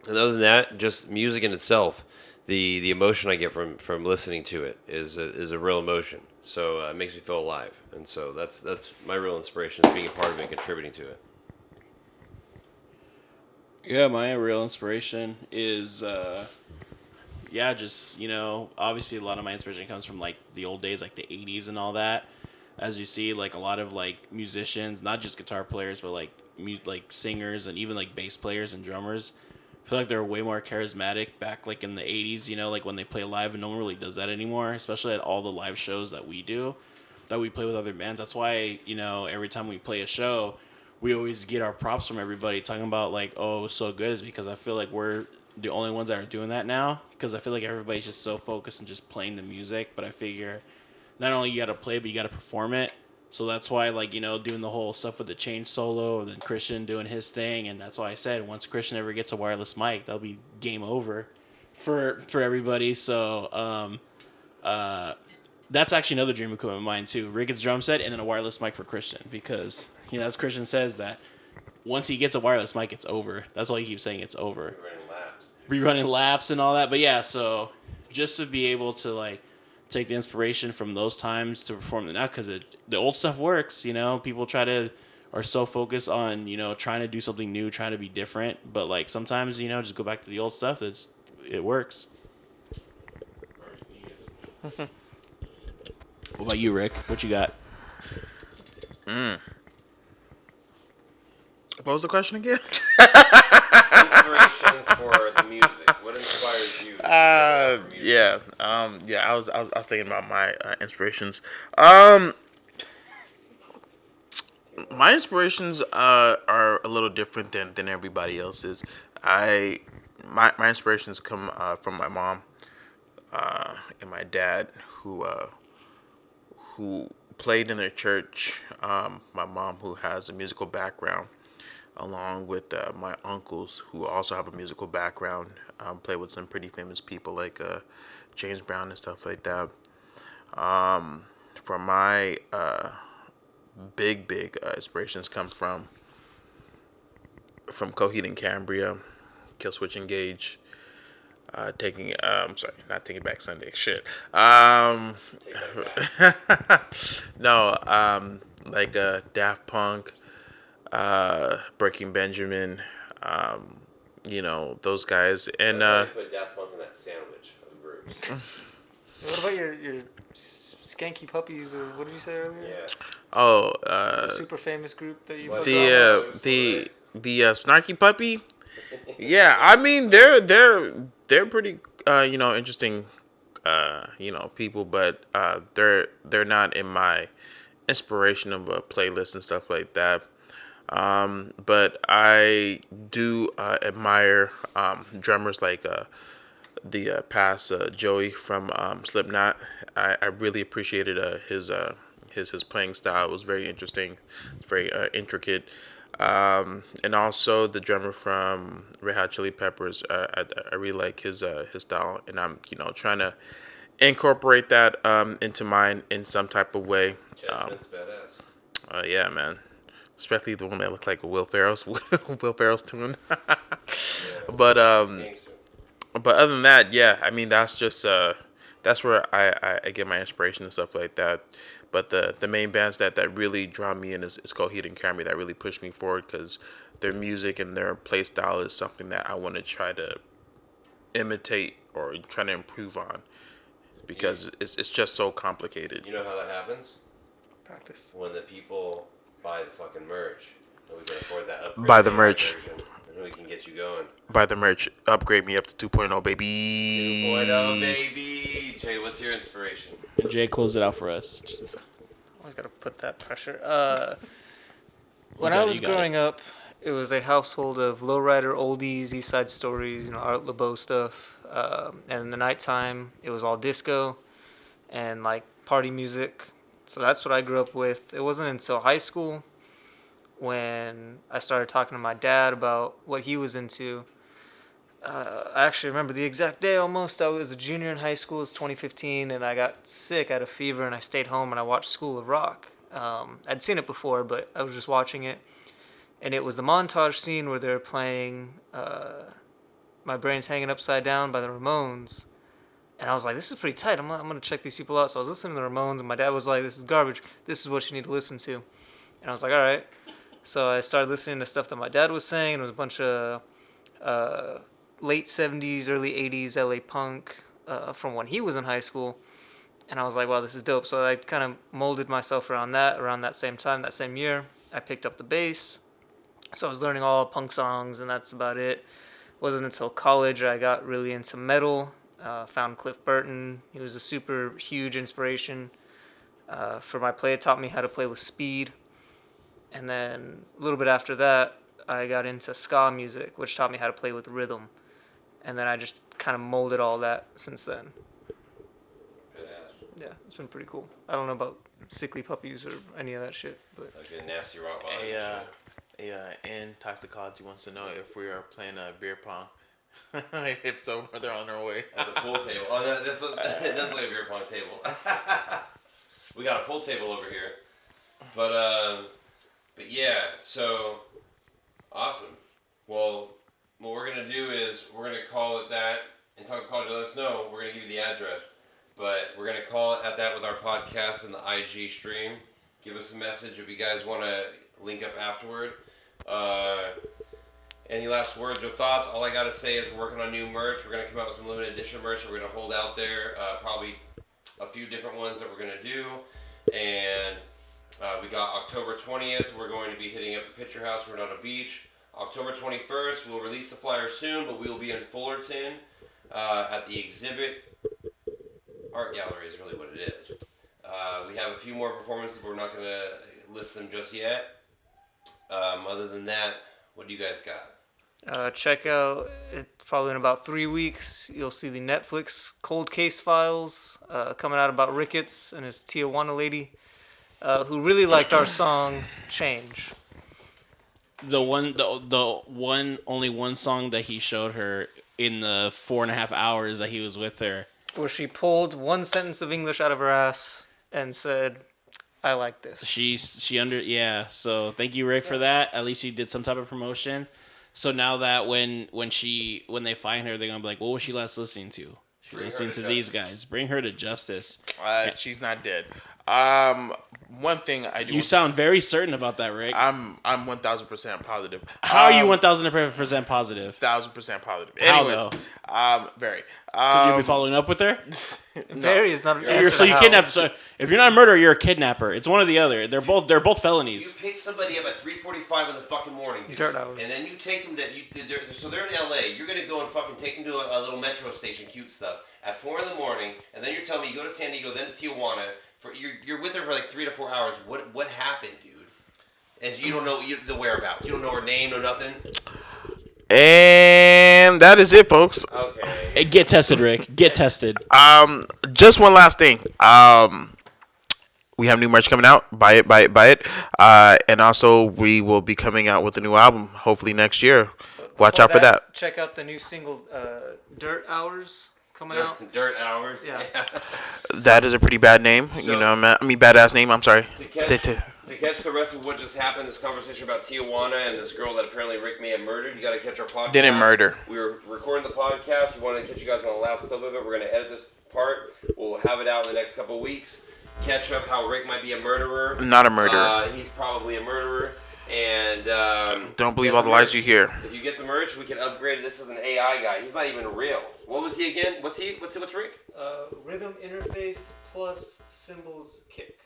other than that, just music in itself, the emotion I get from listening to it is a real emotion. So it makes me feel alive. And so that's my real inspiration is being a part of it and contributing to it. Yeah, my real inspiration is, just, obviously a lot of my inspiration comes from, like, the old days, like the 80s and all that. As you see, like, a lot of, like, musicians, not just guitar players, but, like, like singers and even, like, bass players and drummers. I feel like they're way more charismatic back, like, in the 80s, like, when they play live, and no one really does that anymore, especially at all the live shows that we do, that we play with other bands. That's why, every time we play a show, we always get our props from everybody talking about, like, oh, it was so good, is because I feel like we're the only ones that are doing that now, because I feel like everybody's just so focused on just playing the music. But I figure not only you got to play, but you got to perform it. So that's why, like, doing the whole stuff with the change solo, and then Christian doing his thing, and that's why I said once Christian ever gets a wireless mic, that'll be game over for everybody. So that's actually another dream equipment of mine too. Ricketts drum set and then a wireless mic for Christian, because as Christian says, that once he gets a wireless mic, it's over. That's all he keeps saying, it's over. Rerunning laps and all that. But yeah, so just to be able to, like, take the inspiration from those times to perform it now, because the old stuff works. People are so focused on trying to do something new, trying to be different. But, like, sometimes just go back to the old stuff. It works. What about you, Rick? What you got? What was the question again? Inspirations for the music. What inspires you? I was thinking about my inspirations. My inspirations are a little different than everybody else's. My inspirations come from my mom and my dad, who played in their church. My mom, who has a musical background, along with my uncles, who also have a musical background, play with some pretty famous people like James Brown and stuff like that. For my big inspirations come from Coheed and Cambria, Killswitch Engage, not Taking Back Sunday. Shit. No, like Daft Punk, Breaking Benjamin, those guys, and Put Daft Punk in that sandwich of groups. What about your skanky puppies, or what did you say earlier? Yeah. The super famous group that you the Snarky Puppy. Yeah, I mean they're pretty interesting people, but they're not in my inspiration of a playlist and stuff like that. But I do admire drummers like the past Joey from Slipknot. I really appreciated his playing style. It was very interesting, very intricate. And also the drummer from Red Hot Chili Peppers. I really like his style, and I'm trying to incorporate that into mine in some type of way. Chestnut's badass. Yeah, man. Especially the one that looked like a Will Ferrell's tune. But other than that, yeah, I mean that's just that's where I get my inspiration and stuff like that. But the main bands that really draw me in is Coheed and Cambria, that really push me forward, because their music and their play style is something that I want to try to imitate or try to improve on, because it's just so complicated. You know how that happens? practice. When the people buy the fucking merch, and we can afford that upgrade. Buy the merch. Version, and we can get you going. Buy the merch. Upgrade me up to 2.0, baby. 2.0, baby. Jay, what's your inspiration? Jay, close it out for us. Always gotta put that pressure. When I was growing up, it was a household of lowrider oldies, East Side Stories, Art LeBeau stuff. And in the nighttime, it was all disco and like party music. So that's what I grew up with. It wasn't until high school when I started talking to my dad about what he was into. I actually remember the exact day almost. I was a junior in high school. It's 2015, and I got sick. I had a fever, and I stayed home, and I watched School of Rock. I'd seen it before, but I was just watching it. And it was the montage scene where they're playing My Brain's Hanging Upside Down by the Ramones. And I was like, this is pretty tight. I'm going to check these people out. So I was listening to the Ramones, and my dad was like, this is garbage. This is what you need to listen to. And I was like, all right. So I started listening to stuff that my dad was saying. It was a bunch of late 70s, early 80s LA punk from when he was in high school. And I was like, wow, this is dope. So I kind of molded myself around that same time, that same year. I picked up the bass. So I was learning all punk songs, and that's about it. Wasn't until college I got really into metal. Found Cliff Burton. He was a super huge inspiration for my play. It taught me how to play with speed. And then a little bit after that, I got into ska music, which taught me how to play with rhythm. And then I just kind of molded all that since then. Yeah, it's been pretty cool. I don't know about sickly puppies or any of that shit, but Like a nasty Rottweiler. In toxicology wants to know if we are playing a beer pong. If so, they're on their way. At the pool table. Oh, no, this looks, it does look like a beer pong table. We got a pool table over here. But yeah, so awesome. Well, what we're gonna do is we're gonna call it that. In toxicology, let us know. We're gonna give you the address. But we're going to call it at that with our podcast and the IG stream. Give us a message if you guys want to link up afterward. Any last words or thoughts? All I got to say is we're working on new merch. We're going to come out with some limited edition merch that we're going to hold out there. Probably a few different ones that we're going to do. And we got October 20th. We're going to be hitting up the Picture House. We're on a beach. October 21st, we'll release the flyer soon, but we will be in Fullerton at the exhibit. Art gallery is really what it is. We have a few more performances, but we're not going to list them just yet. Other than that, what do you guys got? check out, probably in about 3 weeks, you'll see the Netflix Cold Case Files coming out about Ricketts and his Tijuana lady, who really liked our song Change. Only one song that he showed her in the 4.5 hours that he was with her. Where she pulled one sentence of English out of her ass and said, I like this. So thank you, Rick, for that. At least you did some type of promotion. So now that when they find her, they're gonna be like, what was she last listening to? She's listening to these guys. Bring her to justice. She's not dead. One thing I do. You sound very certain about that, Rick. I'm 1,000% positive. How are you 1,000% positive? 1,000% positive. How Anyways, though? Very. Because you'll be following up with her. Very is not an answer. So you kidnap. So if you're not a murderer, you're a kidnapper. It's one or the other. They're both felonies. You pick somebody up at 3:45 in the fucking morning, dude. Dirt hours. And then you take them so they're in LA. You're gonna go and fucking take them to a little metro station, cute stuff, at 4 in the morning, and then you're telling me you go to San Diego, then to Tijuana. You're with her for like 3 to 4 hours. What happened, dude? And you don't know the whereabouts. You don't know her name, no nothing. And that is it, folks. Okay. Hey, get tested, Rick. Get tested. Just one last thing. We have new merch coming out. Buy it. And also we will be coming out with a new album hopefully next year. Watch out for that. Check out the new single, Dirt Hours, coming out. Dirt Hours. Yeah. That is a pretty bad name. Badass name. I'm sorry. To catch the rest of what just happened, this conversation about Tijuana and this girl that apparently Rick may have murdered, you got to catch our podcast. Didn't murder. We were recording the podcast. We wanted to catch you guys on the last clip of it. We're going to edit this part. We'll have it out in the next couple of weeks. Catch up how Rick might be a murderer. Not a murderer. He's probably a murderer. And don't believe all the lies you hear. If you get the merch, we can upgrade it. This is an AI guy. He's not even real. What was he again? What's Rick? Rhythm interface plus symbols kick.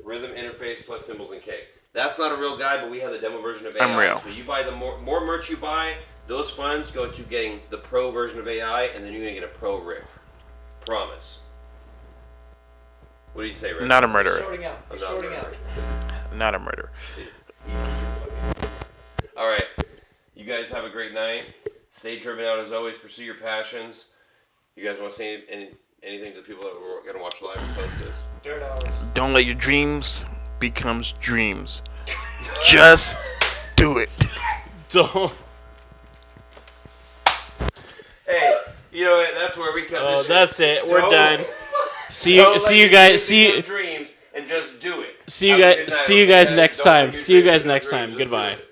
Rhythm interface plus symbols and kick. That's not a real guy, but we have the demo version of AI. I'm real. So you buy the more merch you buy, those funds go to getting the pro version of AI, and then you're gonna get a pro Rick. Promise. What do you say, Rick? Not a murderer. Shorting out. I'm not a murderer. Not a murderer. All right. You guys have a great night. Stay driven out as always. Pursue your passions. You guys want to say anything to the people that are going to watch live and post this? Dirt Hours. Don't let your dreams becomes dreams. Just do it. Don't. Hey, you know what? That's where we cut this shit. That's it. We're Don't- done. See Don't you let your guys. dreams become dreams and just do it. See you Have a guys. good night, See you guys okay? next Don't let time. your See you dreams guys become next dreams, time. just do Goodbye. it.